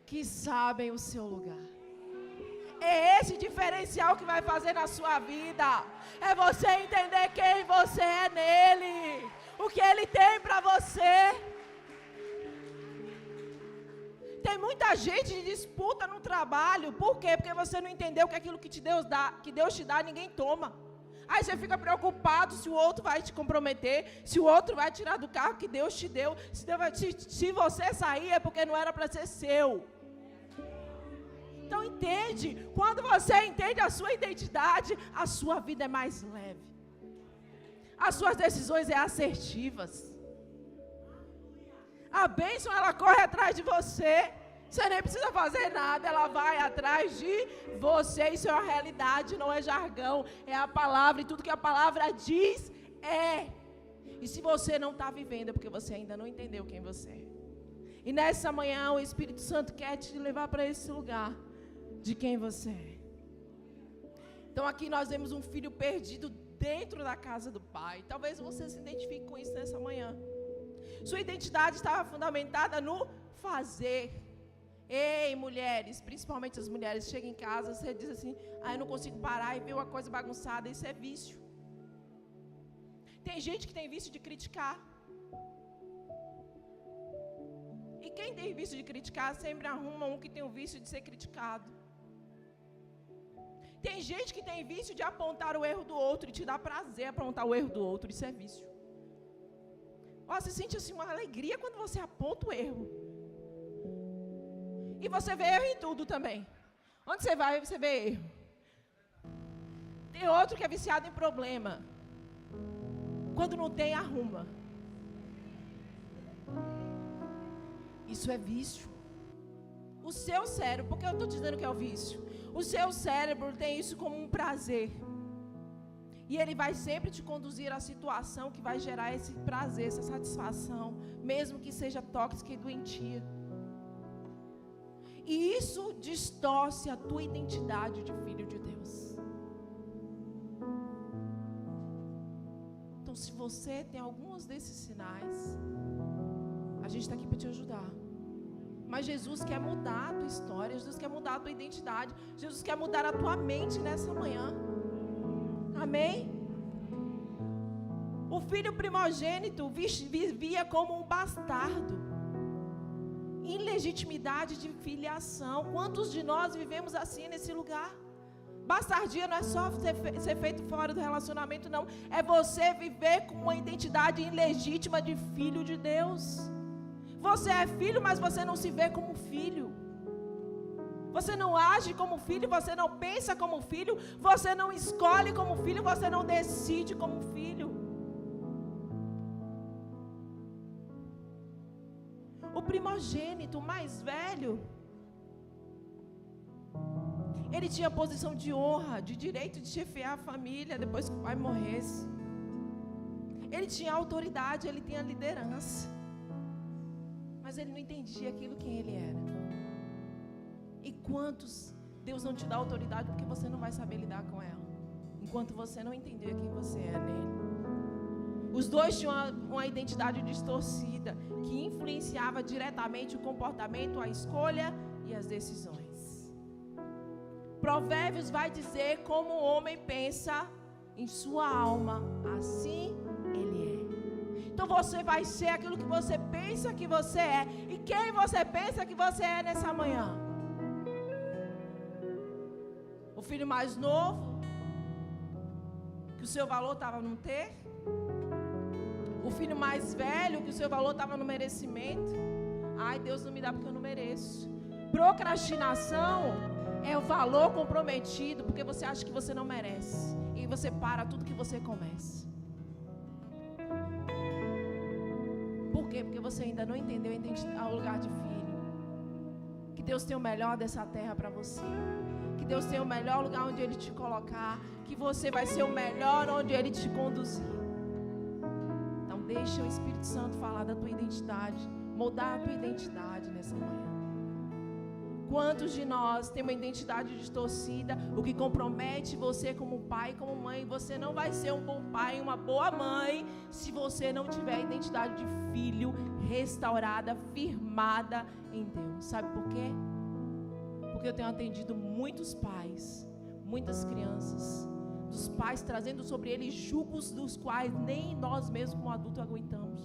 que sabem o seu lugar. É esse diferencial que vai fazer na sua vida. É você entender quem você é nele. O que Ele tem para você. Tem muita gente de disputa no trabalho. Por quê? Porque você não entendeu que aquilo que Deus te dá, ninguém toma. Aí você fica preocupado se o outro vai te comprometer, se o outro vai tirar do carro que Deus te deu. Se você sair é porque não era para ser seu. Então entende, quando você entende a sua identidade, a sua vida é mais leve. As suas decisões é assertivas. A bênção, ela corre atrás de você. Você nem precisa fazer nada, ela vai atrás de você. Isso é uma realidade, não é jargão, é a palavra. E tudo que a palavra diz é E se você não está vivendo, é porque você ainda não entendeu quem você é. E nessa manhã o Espírito Santo quer te levar para esse lugar de quem você é. Então aqui nós vemos um filho perdido dentro da casa do pai. Talvez você se identifique com isso nessa manhã. Sua identidade estava fundamentada no fazer. Ei, mulheres, principalmente as mulheres, chegam em casa, você diz assim, eu não consigo parar e ver uma coisa bagunçada, isso é vício. Tem gente que tem vício de criticar. E quem tem vício de criticar sempre arruma um que tem o vício de ser criticado. Tem gente que tem vício de apontar o erro do outro e te dá prazer apontar o erro do outro, isso é vício. Você sente assim uma alegria quando você aponta o erro. E você vê erro em tudo também. Onde você vai, você vê erro. Tem outro que é viciado em problema. Quando não tem, arruma. Isso é vício. O seu cérebro, por que eu estou dizendo que é o vício? O seu cérebro tem isso como um prazer. E ele vai sempre te conduzir à situação que vai gerar esse prazer, essa satisfação, mesmo que seja tóxica e doentia. E isso distorce a tua identidade de filho de Deus. Então, se você tem alguns desses sinais, a gente está aqui para te ajudar. Mas Jesus quer mudar a tua história, Jesus quer mudar a tua identidade, Jesus quer mudar a tua mente nessa manhã. Amém? O filho primogênito vivia como um bastardo, ilegitimidade de filiação. Quantos de nós vivemos assim nesse lugar? Bastardia não é só ser feito fora do relacionamento, não. É você viver com uma identidade ilegítima de filho de Deus. Você é filho, mas você não se vê como filho. Você não age como filho, você não pensa como filho, você não escolhe como filho, você não decide como filho. O primogênito, o mais velho, ele tinha posição de honra, de direito de chefiar a família depois que o pai morresse. Ele tinha autoridade, ele tinha liderança. Mas ele não entendia aquilo que ele era. E quantos Deus não te dá autoridade porque você não vai saber lidar com ela, enquanto você não entender quem você é nele. Os dois tinham uma identidade distorcida que influenciava diretamente o comportamento, a escolha e as decisões. Provérbios vai dizer como o homem pensa em sua alma, assim ele é. Então você vai ser aquilo que você pensa que você é. E quem você pensa que você é nessa manhã? O filho mais novo, que o seu valor estava no ter. O filho mais velho, que o seu valor estava no merecimento. Ai, Deus não me dá porque eu não mereço. Procrastinação é o valor comprometido porque você acha que você não merece. E você para tudo que você começa. Por quê? Porque você ainda não entendeu o lugar de filho. Que Deus tem o melhor dessa terra para você. Que Deus tem o melhor lugar onde Ele te colocar. Que você vai ser o melhor onde Ele te conduzir. Então deixa o Espírito Santo falar da tua identidade. Mudar a tua identidade nessa manhã. Quantos de nós tem uma identidade distorcida, o que compromete você como pai e como mãe? Você não vai ser um bom pai e uma boa mãe se você não tiver a identidade de filho restaurada, firmada em Deus. Sabe por quê? Porque eu tenho atendido muitos pais, muitas crianças, dos pais trazendo sobre eles julgos dos quais nem nós mesmos como adultos aguentamos.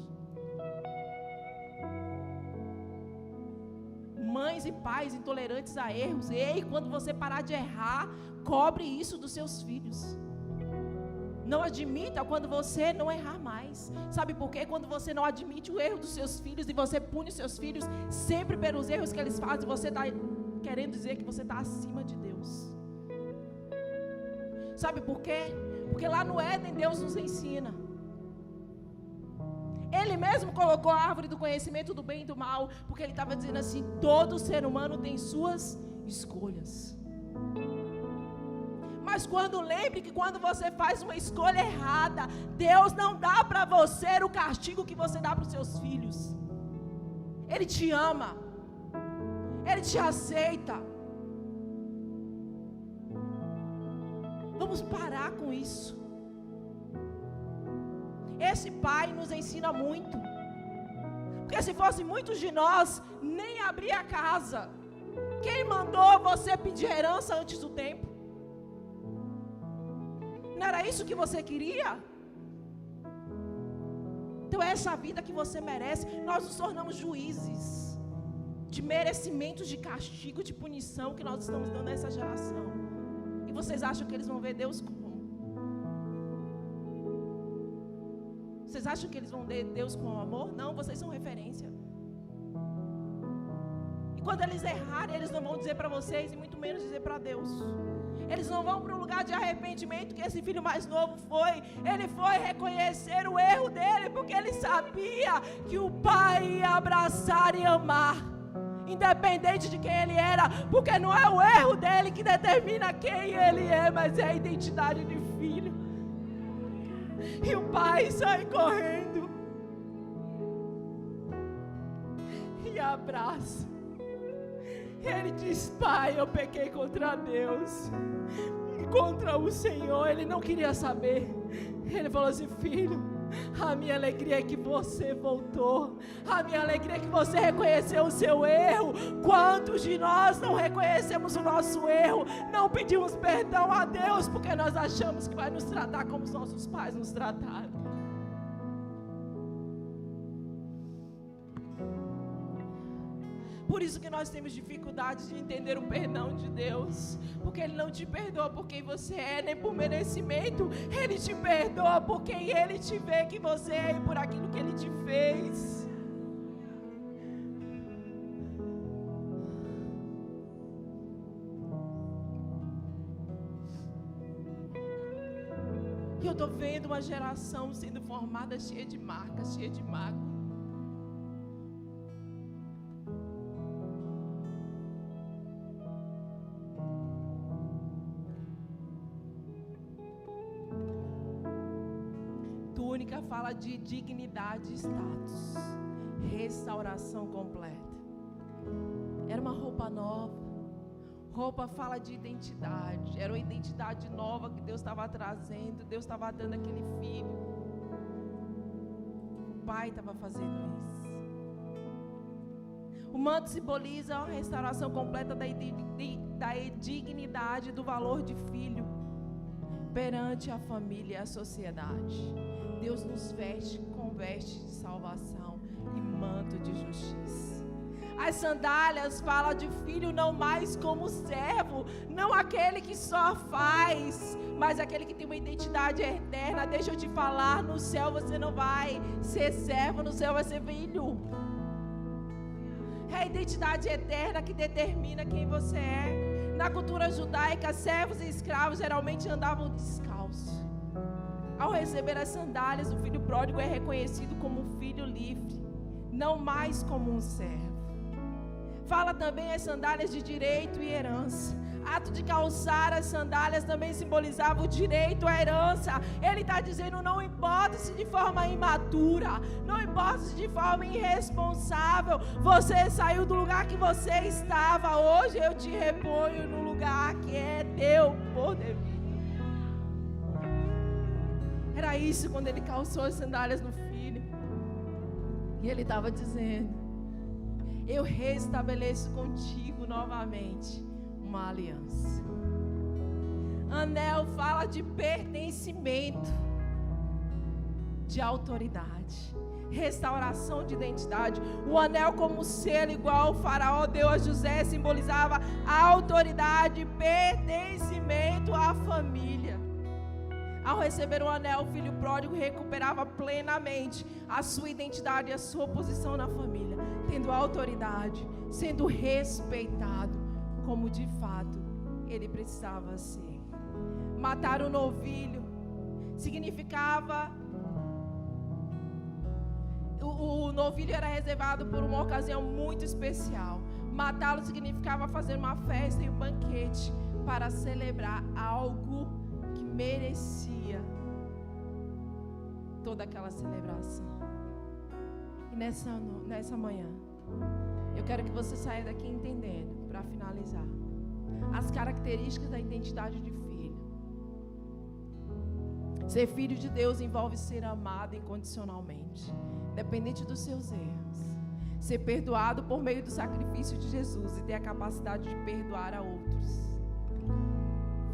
Mães e pais intolerantes a erros. Ei, quando você parar de errar, cobre isso dos seus filhos. Não admita quando você não errar mais. Sabe por quê? Quando você não admite o erro dos seus filhos e você pune os seus filhos sempre pelos erros que eles fazem, você está querendo dizer que você está acima de Deus. Sabe por quê? Porque lá no Éden Deus nos ensina. Ele mesmo colocou a árvore do conhecimento do bem e do mal, porque ele estava dizendo assim: todo ser humano tem suas escolhas. Mas Mas lembre que quando você faz uma escolha errada, Deus não dá para você o castigo que você dá para os seus filhos. Ele te ama. Ele te aceita. Vamos parar com isso. Esse pai nos ensina muito. Porque se fosse muitos de nós, nem abrir a casa. Quem mandou você pedir herança antes do tempo? Não era isso que você queria? Então é essa vida que você merece. Nós nos tornamos juízes de merecimentos de castigo, de punição que nós estamos dando a essa geração. E vocês acham que eles vão ver Deus como? Vocês acham que eles vão ver Deus com amor? Não, vocês são referência. E quando eles errarem, eles não vão dizer para vocês, e muito menos dizer para Deus. Eles não vão para um lugar de arrependimento que esse filho mais novo foi. Ele foi reconhecer o erro dele, porque ele sabia que o pai ia abraçar e amar, independente de quem ele era, porque não é o erro dele que determina quem ele é, mas é a identidade de filho. E o pai sai correndo e abraça. Ele diz: pai, eu pequei contra Deus e contra o Senhor. Ele não queria saber. Ele falou assim: filho, a minha alegria é que você voltou. A minha alegria é que você reconheceu o seu erro. Quantos de nós não reconhecemos o nosso erro? Não pedimos perdão a Deus porque nós achamos que vai nos tratar como os nossos pais nos trataram. Por isso que nós temos dificuldade de entender o perdão de Deus. Porque Ele não te perdoa por quem você é, nem por merecimento. Ele te perdoa por quem Ele te vê que você é e por aquilo que Ele te fez. E eu estou vendo uma geração sendo formada cheia de marcas, cheia de mágoa. Túnica fala de dignidade e status, restauração completa. Era uma roupa nova. Roupa fala de identidade. Era uma identidade nova que Deus estava trazendo. Deus estava dando aquele filho. O pai estava fazendo isso. O manto simboliza a restauração completa da dignidade, do valor de filho perante a família e a sociedade. Deus nos veste com veste de salvação e manto de justiça. As sandálias falam de filho não mais como servo, não aquele que só faz, mas aquele que tem uma identidade eterna. Deixa eu te falar, no céu você não vai ser servo, no céu vai ser filho. É a identidade eterna que determina quem você é. Na cultura judaica, servos e escravos geralmente andavam descalços. Ao receber as sandálias, o filho pródigo é reconhecido como um filho livre, não mais como um servo. Fala também as sandálias de direito e herança. Ato de calçar as sandálias também simbolizava o direito à herança. Ele está dizendo: não importa se de forma imatura, não importa se de forma irresponsável você saiu do lugar que você estava, hoje eu te reponho no lugar que é teu por devido. Era isso quando ele calçou as sandálias no filho. E ele estava dizendo: eu restabeleço contigo novamente uma aliança. Anel fala de pertencimento, de autoridade, restauração de identidade. O anel, como selo igual o faraó deu a José, simbolizava a autoridade e pertencimento à família. Ao receber o anel, o filho pródigo recuperava plenamente a sua identidade e a sua posição na família, tendo autoridade, sendo respeitado como de fato ele precisava ser. Matar o novilho significava... O novilho era reservado por uma ocasião muito especial. Matá-lo significava fazer uma festa e um banquete para celebrar algo que merecia toda aquela celebração. E nessa manhã, eu quero que você saia daqui entendendo, para finalizar, as características da identidade de filho. Ser filho de Deus envolve ser amado incondicionalmente, independente dos seus erros. Ser perdoado por meio do sacrifício de Jesus e ter a capacidade de perdoar a outros.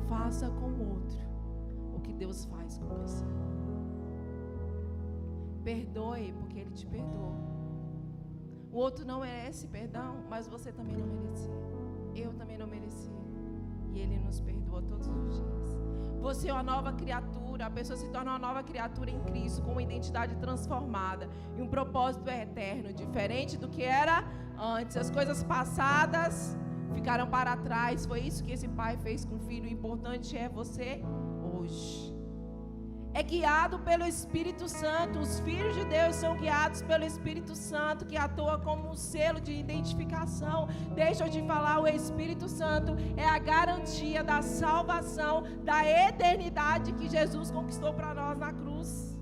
Faça com o outro o que Deus faz com você. Perdoe porque Ele te perdoou. O outro não merece perdão, mas você também não merecia. Eu também não merecia. E Ele nos perdoa todos os dias. Você é uma nova criatura. A pessoa se torna uma nova criatura em Cristo, com uma identidade transformada e um propósito eterno, diferente do que era antes. As coisas passadas ficaram para trás. Foi isso que esse pai fez com o filho. O importante é você hoje. É guiado pelo Espírito Santo. Os filhos de Deus são guiados pelo Espírito Santo, que atua como um selo de identificação. Deixa eu te falar, o Espírito Santo é a garantia da salvação, da eternidade que Jesus conquistou para nós na cruz.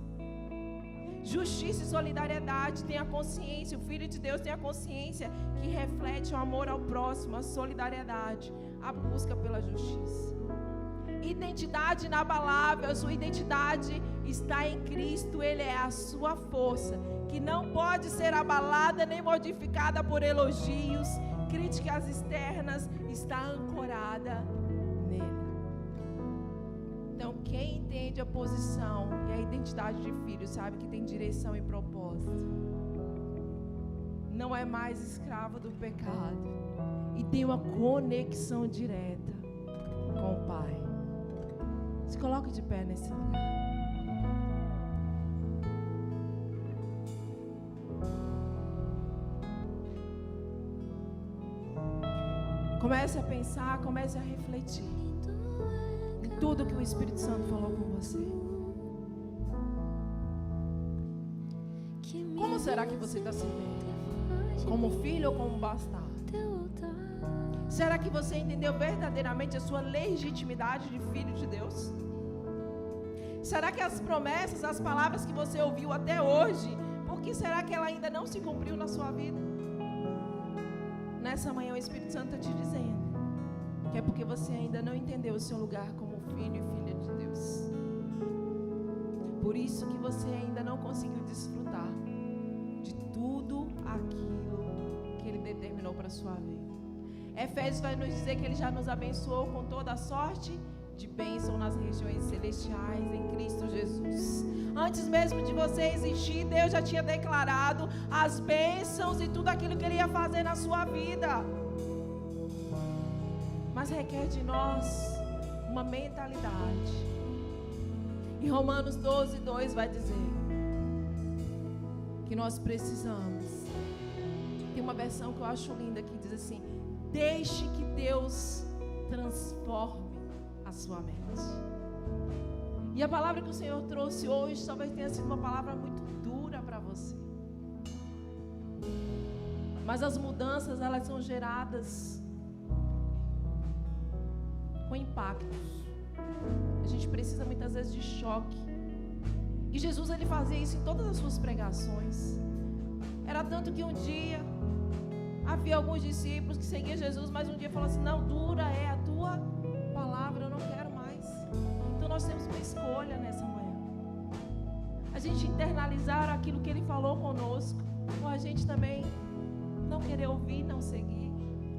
Justiça e solidariedade, tem a consciência, o Filho de Deus tem a consciência que reflete o amor ao próximo, a solidariedade, a busca pela justiça. Identidade inabalável, a sua identidade está em Cristo, Ele é a sua força, que não pode ser abalada nem modificada por elogios, críticas externas, está ancorada nele. Então, quem entende a posição e a identidade de filho, sabe que tem direção e propósito. Não é mais escravo do pecado e tem uma conexão direta com o Pai. Se coloque de pé nesse lugar. Comece a pensar, comece a refletir em tudo que o Espírito Santo falou com você. Como será que você está se vendo? Como filho ou como bastardo? Será que você entendeu verdadeiramente a sua legitimidade de filho de Deus? Será que as promessas, as palavras que você ouviu até hoje, por que será que ela ainda não se cumpriu na sua vida? Nessa manhã o Espírito Santo está te dizendo que é porque você ainda não entendeu o seu lugar como filho e filha de Deus. Por isso que você ainda não conseguiu desfrutar de tudo aquilo que Ele determinou para a sua vida. Efésios vai nos dizer que Ele já nos abençoou com toda a sorte de bênção nas regiões celestiais em Cristo Jesus. Antes mesmo de você existir, Deus já tinha declarado as bênçãos e tudo aquilo que Ele ia fazer na sua vida. Mas requer de nós uma mentalidade. E Romanos 12:2 vai dizer que nós precisamos. Tem uma versão que eu acho linda que diz assim: deixe que Deus transforme a sua mente. E a palavra que o Senhor trouxe hoje talvez tenha sido uma palavra muito dura para você. Mas as mudanças, elas são geradas com impactos. A gente precisa muitas vezes de choque. E Jesus, Ele fazia isso em todas as suas pregações. Era tanto que um dia havia alguns discípulos que seguiam Jesus, mas um dia falou assim: não, dura é a tua palavra, eu não quero mais. Então nós temos uma escolha nessa manhã. A gente internalizar aquilo que Ele falou conosco, ou a gente também não querer ouvir, não seguir.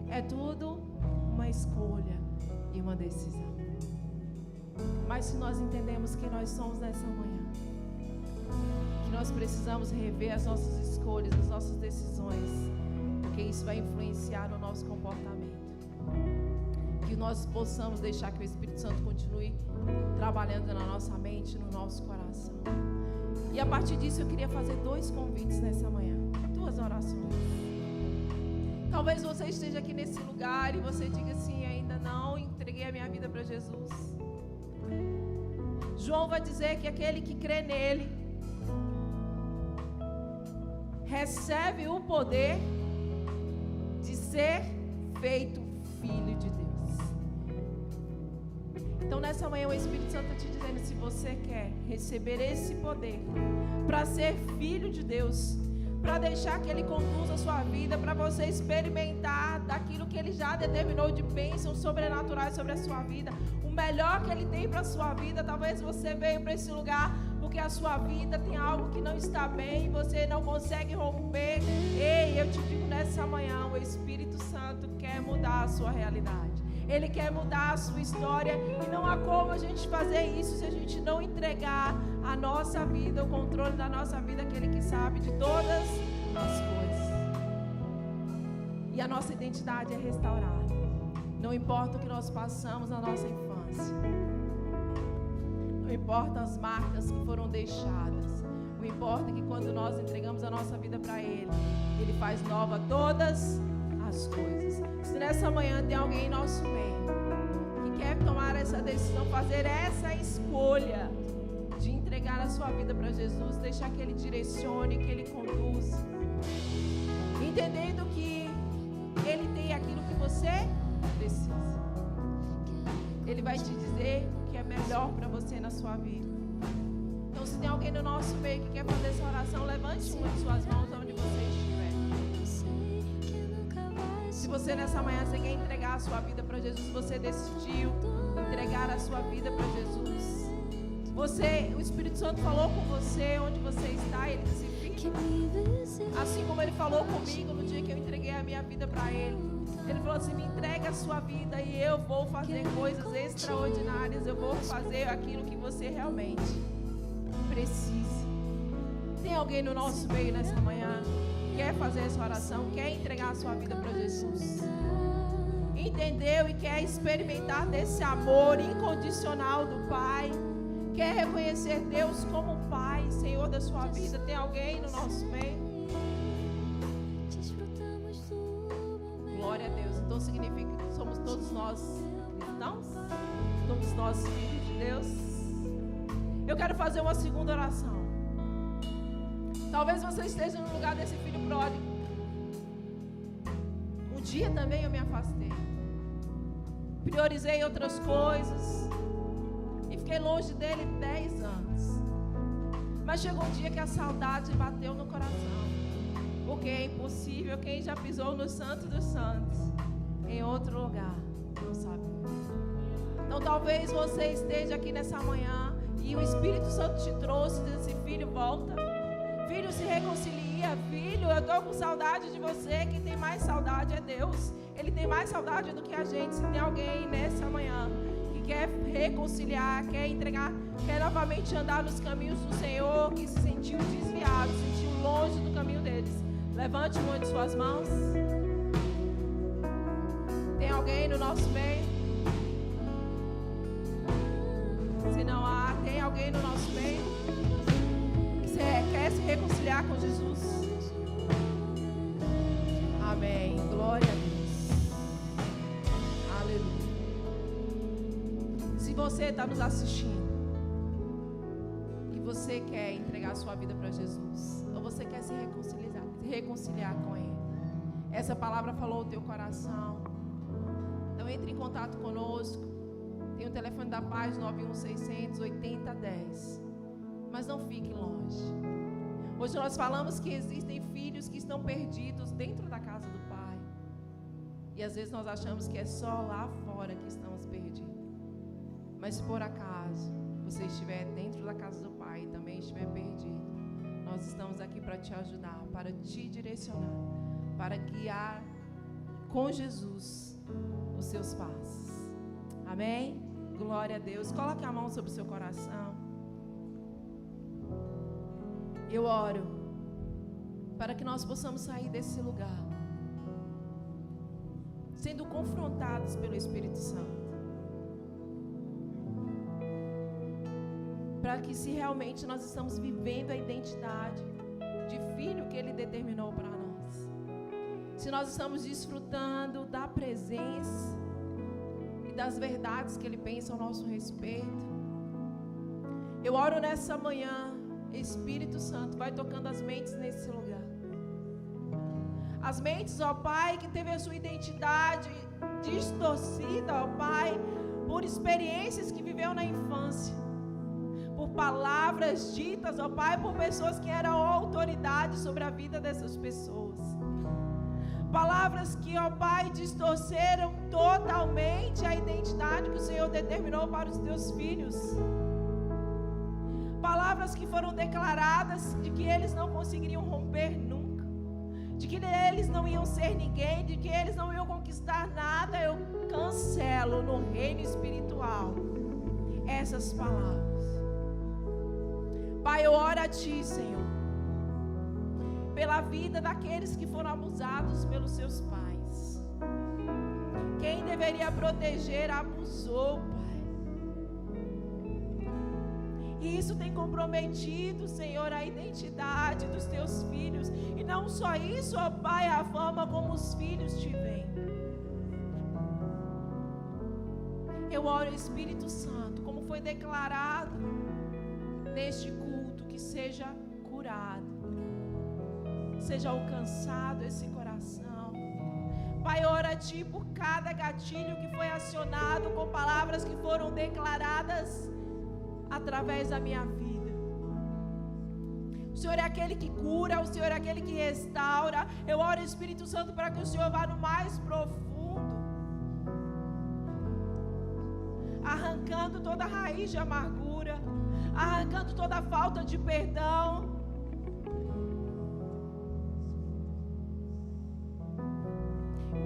É tudo uma escolha e uma decisão. Mas se nós entendemos quem nós somos nessa manhã, que nós precisamos rever as nossas escolhas, as nossas decisões, porque isso vai influenciar no nosso comportamento. Que nós possamos deixar que o Espírito Santo continue trabalhando na nossa mente, no nosso coração. E a partir disso eu queria fazer 2 convites nessa manhã, 2 orações. Talvez você esteja aqui nesse lugar e você diga assim: ainda não entreguei a minha vida para Jesus. João vai dizer que aquele que crê nele recebe o poder de ser feito filho de Deus. Então nessa manhã o Espírito Santo está te dizendo, se você quer receber esse poder para ser filho de Deus, para deixar que Ele conduza a sua vida, para você experimentar daquilo que Ele já determinou de bênçãos sobrenaturais sobre a sua vida, o melhor que Ele tem para a sua vida. Talvez você veio para esse lugar porque a sua vida tem algo que não está bem, você não consegue romper. Ei, eu te digo nessa manhã, o Espírito Santo quer mudar a sua realidade. Ele quer mudar a sua história e não há como a gente fazer isso se a gente não entregar a nossa vida, o controle da nossa vida àquele que sabe de todas as coisas. E a nossa identidade é restaurada. Não importa o que nós passamos na nossa infância. Não importa as marcas que foram deixadas. Não importa que quando nós entregamos a nossa vida para Ele, Ele faz nova todas as coisas. Se nessa manhã tem alguém em nosso meio que quer tomar essa decisão, fazer essa escolha de entregar a sua vida para Jesus, deixar que Ele direcione, que Ele conduza, entendendo que Ele tem aquilo que você precisa. Ele vai te dizer o que é melhor para você na sua vida. Então, se tem alguém no nosso meio que quer fazer essa oração, levante uma de suas mãos onde você estiver. Se você nessa manhã você quer entregar a sua vida para Jesus, você decidiu entregar a sua vida para Jesus. O Espírito Santo falou com você onde você está, Ele disse, filho, assim como Ele falou comigo no dia que eu entreguei a minha vida para Ele. Ele falou assim, me entrega a sua vida e eu vou fazer coisas extraordinárias, eu vou fazer aquilo que você realmente precisa. Tem alguém no nosso meio nessa manhã que quer fazer essa oração, quer entregar a sua vida para Jesus? Entendeu e quer experimentar desse amor incondicional do Pai? Quer reconhecer Deus como Pai, Senhor da sua vida? Tem alguém no nosso meio? Glória a Deus. Então significa que somos todos nós cristãos? Somos nós filhos de Deus? Eu quero fazer uma segunda oração. Talvez você esteja no lugar desse filho pródigo. Um dia também eu me afastei. Priorizei outras coisas. E fiquei longe dele 10 anos. Mas chegou um dia que a saudade bateu no coração. Porque é impossível quem já pisou no Santo dos Santos em outro lugar não sabe. Então talvez você esteja aqui nessa manhã e o Espírito Santo te trouxe e disse, filho, volta. Filho, se reconcilia. Filho, eu estou com saudade de você. Quem tem mais saudade é Deus. Ele tem mais saudade do que a gente. Se tem alguém nessa manhã que quer reconciliar, quer entregar, quer novamente andar nos caminhos do Senhor, que se sentiu desviado, se sentiu longe do caminho deles, levante uma de suas mãos. Tem alguém no nosso meio? Se não há, tem alguém no nosso meio? Você quer se reconciliar com Jesus? Amém. Glória a Deus. Aleluia. Se você está nos assistindo e você quer entregar a sua vida para Jesus, ou você quer se reconciliar com Ele, essa palavra falou o teu coração, então entre em contato conosco. Tem o telefone da paz 91600-8010. Mas não fique longe. Hoje nós falamos que existem filhos que estão perdidos dentro da casa do Pai. E às vezes nós achamos que é só lá fora que estamos perdidos. Mas se por acaso você estiver dentro da casa do Pai e também estiver perdido, nós estamos aqui para te ajudar, para te direcionar, para guiar com Jesus os seus passos. Amém? Glória a Deus. Coloque a mão sobre o seu coração. Eu oro para que nós possamos sair desse lugar sendo confrontados pelo Espírito Santo, para que se realmente nós estamos vivendo a identidade de filho que Ele determinou para nós, se nós estamos desfrutando da presença e das verdades que Ele pensa ao nosso respeito. Eu oro nessa manhã, Espírito Santo, vai tocando as mentes nesse lugar. As mentes, ó Pai, que teve a sua identidade distorcida, ó Pai, por experiências que viveu na infância, por palavras ditas, ó Pai, por pessoas que eram autoridade sobre a vida dessas pessoas. Palavras que, ó Pai, distorceram totalmente a identidade que o Senhor determinou para os teus filhos. Palavras que foram declaradas de que eles não conseguiriam romper nunca, de que eles não iam ser ninguém, de que eles não iam conquistar nada. Eu cancelo no reino espiritual essas palavras. Pai, eu oro a Ti, Senhor, pela vida daqueles que foram abusados pelos seus pais. Quem deveria proteger abusou, Pai. E isso tem comprometido, Senhor, a identidade dos Teus filhos. E não só isso, ó Pai, a forma como os filhos Te veem. Eu oro, Espírito Santo, como foi declarado neste culto, que seja curado, seja alcançado esse coração. Pai, ora a Ti por cada gatilho que foi acionado com palavras que foram declaradas através da minha vida. O Senhor é aquele que cura, o Senhor é aquele que restaura. Eu oro, Espírito Santo, para que o Senhor vá no mais profundo, arrancando toda raiz de amargura, arrancando toda falta de perdão.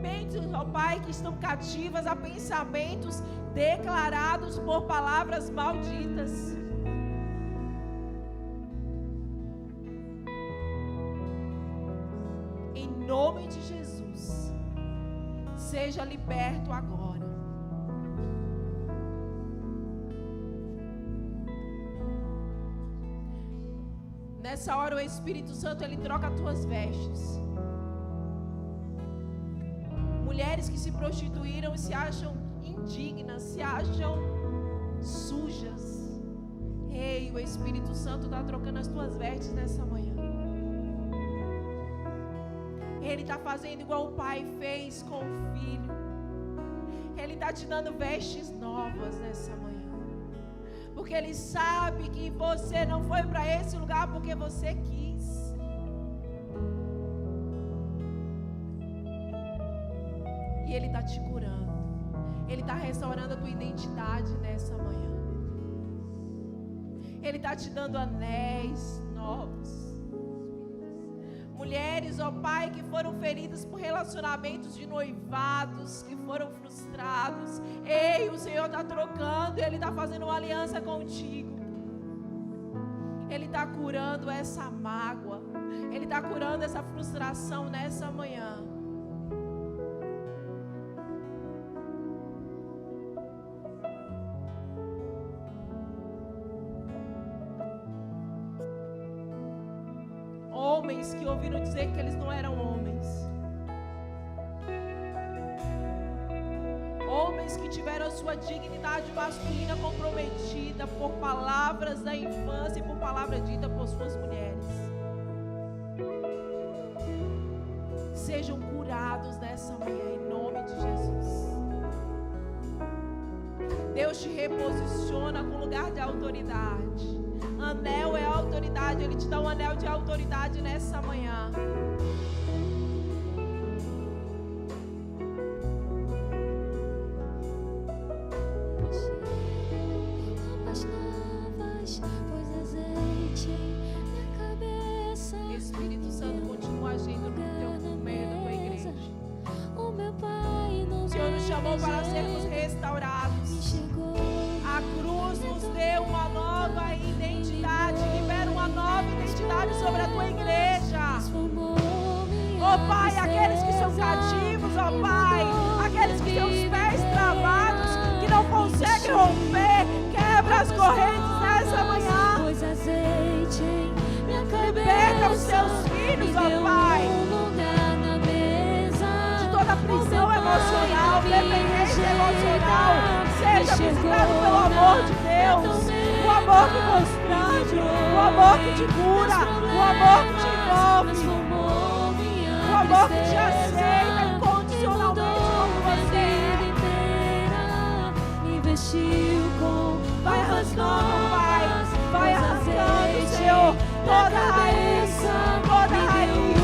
Mentes, ó Pai, que estão cativas a pensamentos declarados por palavras malditas. Em nome de Jesus, seja liberto agora. Nessa hora o Espírito Santo, ele troca as tuas vestes. Mulheres que se prostituíram e se acham indignas, se acham sujas. Ei, o Espírito Santo está trocando as tuas vestes nessa manhã. Ele está fazendo igual o Pai fez com o Filho. Ele está te dando vestes novas nessa manhã. Porque Ele sabe que você não foi para esse lugar porque você quis. E Ele está te curando. Ele está restaurando a tua identidade nessa manhã. Ele está te dando anéis novos. Mulheres, ó Pai, que foram feridas por relacionamentos de noivados, que foram frustrados. Ei, o Senhor está trocando, Ele está fazendo uma aliança contigo. Ele está curando essa mágoa. Ele está curando essa frustração nessa manhã. Homens que ouviram dizer que eles não eram homens. Homens que tiveram a sua dignidade masculina comprometida por palavras da infância e por palavra dita por suas mulheres. Sejam curados nessa manhã em nome de Jesus. Deus te reposiciona com lugar de autoridade. Anel é autoridade, Ele te dá um anel de autoridade nessa manhã. Espírito Santo, continua agindo no teu meio da tua igreja. O Senhor nos chamou para sermos restaurados. A cruz nos deu uma nova identidade. Libera uma nova identidade sobre a tua igreja. Oh Pai, aqueles que são cativos, oh Pai, aqueles que têm os pés travados, que não conseguem romper, quebra as correntes nessa manhã. Liberta os teus filhos, ó Pai, de toda prisão emocional, dependência emocional. Seja visitado pelo amor de Deus, o amor que constrange, o amor que te cura, o amor que te envolve, o amor que te aceita incondicionalmente como você. vestiu com vai arrancando, Pai, vai com arrancando, azeite Senhor, na toda raiz,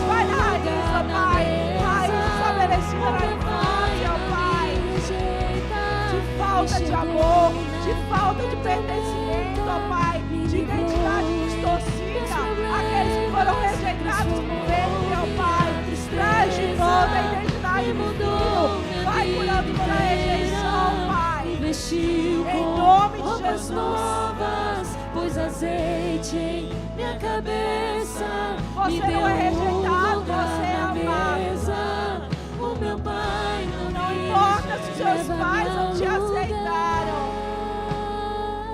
vai na raiz, ó Pai, raiz estabelecida na infância, ó Pai, de falta de amor, de falta de pertencimento, ó Pai, de identidade distorcida, aqueles que foram rejeitados no ventre, ó Pai, traz de volta a identidade do filho, vai curando toda a rejeição, Pai, vestiu em com nome de roupas Jesus. novas, pôs azeite em minha cabeça, Você me não deu é rejeitado, lugar você é na amado. mesa. O meu pai Não não me importa se seus leva pais não te meu aceitaram.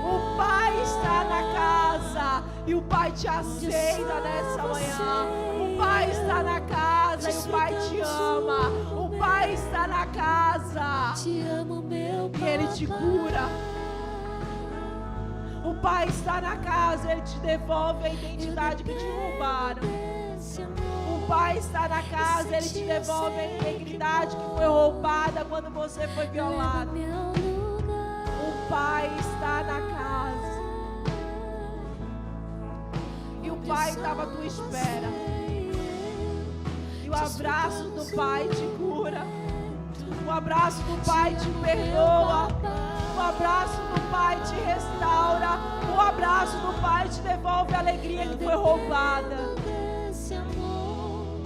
O Pai está na casa e o Pai te aceita nessa manhã. O Pai está na casa e o Pai te ama. O Pai está na casa Te amo, meu e Ele te cura. O Pai está na casa e Ele te devolve a identidade que te roubaram. O Pai está na casa, Ele te devolve a integridade que foi roubada quando você foi violado. O Pai está na casa. E o Pai estava à tua espera. E o abraço do Pai te cura. O abraço do Pai te perdoa. O abraço do Pai te restaura. O abraço do Pai te devolve a alegria que foi roubada. Esse amor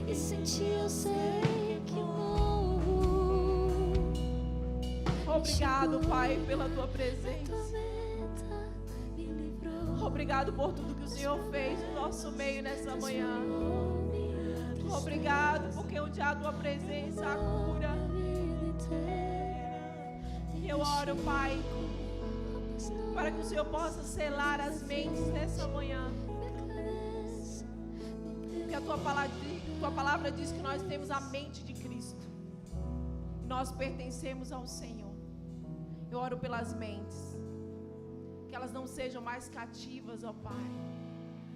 e sentir eu sei que morro. Obrigado, Pai, pela tua presença. Obrigado por tudo que o Senhor fez no nosso meio nessa manhã. Obrigado porque onde há a tua presença há cura. E eu oro, Pai, para que o Senhor possa selar as mentes nessa manhã. Porque a tua palavra diz que nós temos a mente de Cristo. Nós pertencemos ao Senhor. Eu oro pelas mentes. Que elas não sejam mais cativas, ó Pai,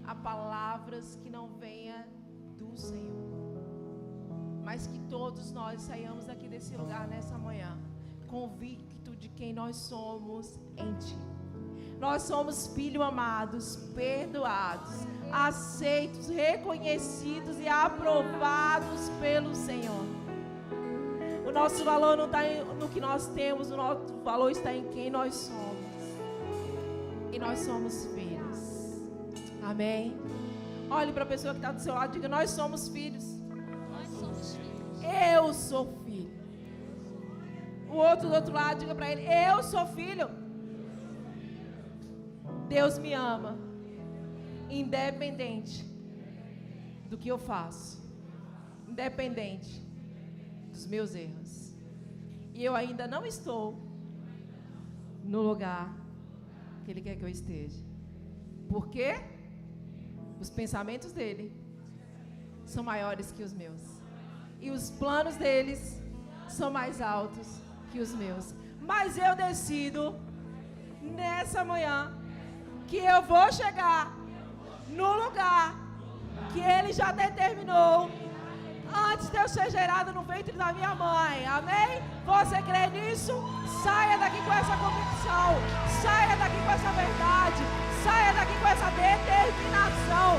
a palavras que não venham do Senhor. Mas que todos nós saiamos daqui desse lugar nessa manhã, convicto de quem nós somos em Ti. Nós somos filhos amados, perdoados, aceitos, reconhecidos e aprovados pelo Senhor. O nosso valor não está no que nós temos, o nosso valor está em quem nós somos. E nós somos filhos. Amém? Olhe para a pessoa que está do seu lado e diga: nós somos filhos. Nós somos filhos. Eu sou filho. O outro do outro lado, diga para ele: eu sou filho. Deus me ama, independente do que eu faço, independente dos meus erros. E eu ainda não estou no lugar que Ele quer que eu esteja. Por quê? Os pensamentos dele são maiores que os meus. E os planos deles são mais altos que os meus. Mas eu decido nessa manhã que eu vou chegar no lugar que Ele já determinou antes de eu ser gerada no ventre da minha mãe. Amém? Você crê nisso? Saia daqui com essa convicção. Saia daqui com essa verdade. Saia daqui com essa determinação.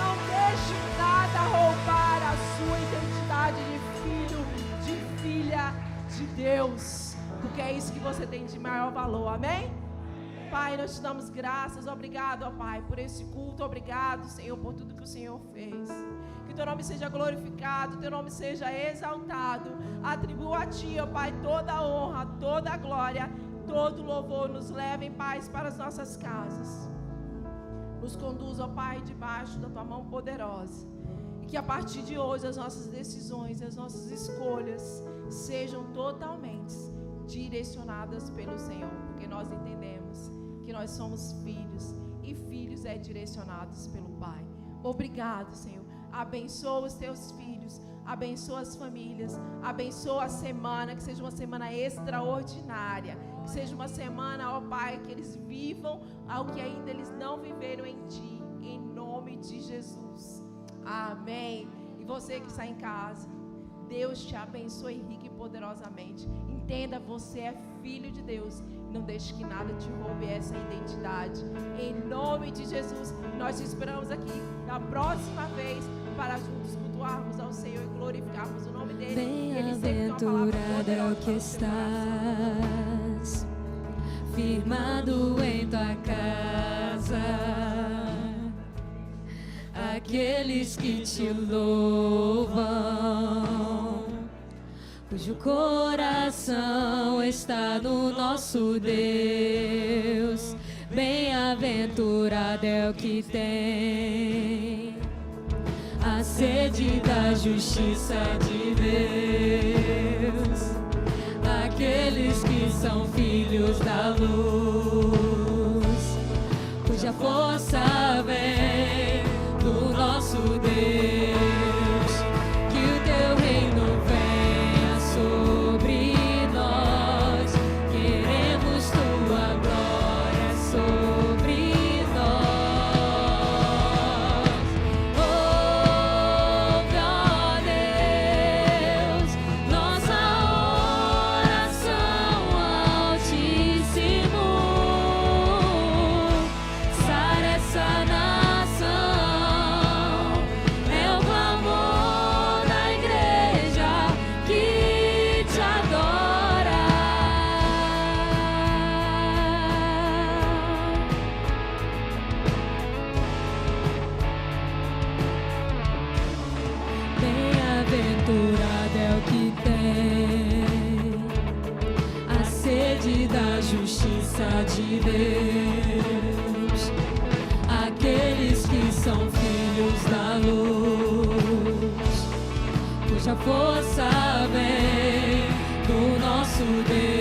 Não deixe nada roubar a sua identidade de filho, de filha de Deus. Porque é isso que você tem de maior valor. Amém? Pai, nós te damos graças. Obrigado, ó Pai, por esse culto. Obrigado, Senhor, por tudo que o Senhor fez. Que teu nome seja glorificado, teu nome seja exaltado. Atribua a ti, ó Pai, toda a honra, toda a glória, todo o louvor. Nos leva em paz para as nossas casas. Nos conduz, ó Pai, debaixo da tua mão poderosa. E que a partir de hoje as nossas decisões, as nossas escolhas sejam totalmente direcionadas pelo Senhor. Porque nós entendemos que nós somos filhos e filhos é direcionados pelo Pai. Obrigado, Senhor. Abençoa os teus filhos, abençoa as famílias, abençoa a semana, que seja uma semana extraordinária, que seja uma semana, ó Pai, que eles vivam ao que ainda eles não viveram em Ti, em nome de Jesus. Amém. E você que está em casa, Deus te abençoe rica e poderosamente. Entenda, você é filho de Deus. Não deixe que nada te roube essa identidade. Em nome de Jesus, nós te esperamos aqui na próxima vez para juntos cultuarmos ao Senhor e glorificarmos o nome dele. Bem-aventurado é o que estás, firmado em tua casa, aqueles que te louvam, cujo coração está no nosso Deus. Bem-aventurado é o que tem a sede da justiça de Deus, aqueles que são filhos da luz, cuja força vem do nosso Deus. Que o teu reino venha sobre nós, queremos tua glória sobre nós. Ouve, ó Deus, nossa oração, Altíssimo. Sara essa nação, é o clamor da igreja que te adora. Bem-aventurado é o que tem a sede da justiça de Deus, aqueles que são filhos da luz, cuja força vem do nosso Deus.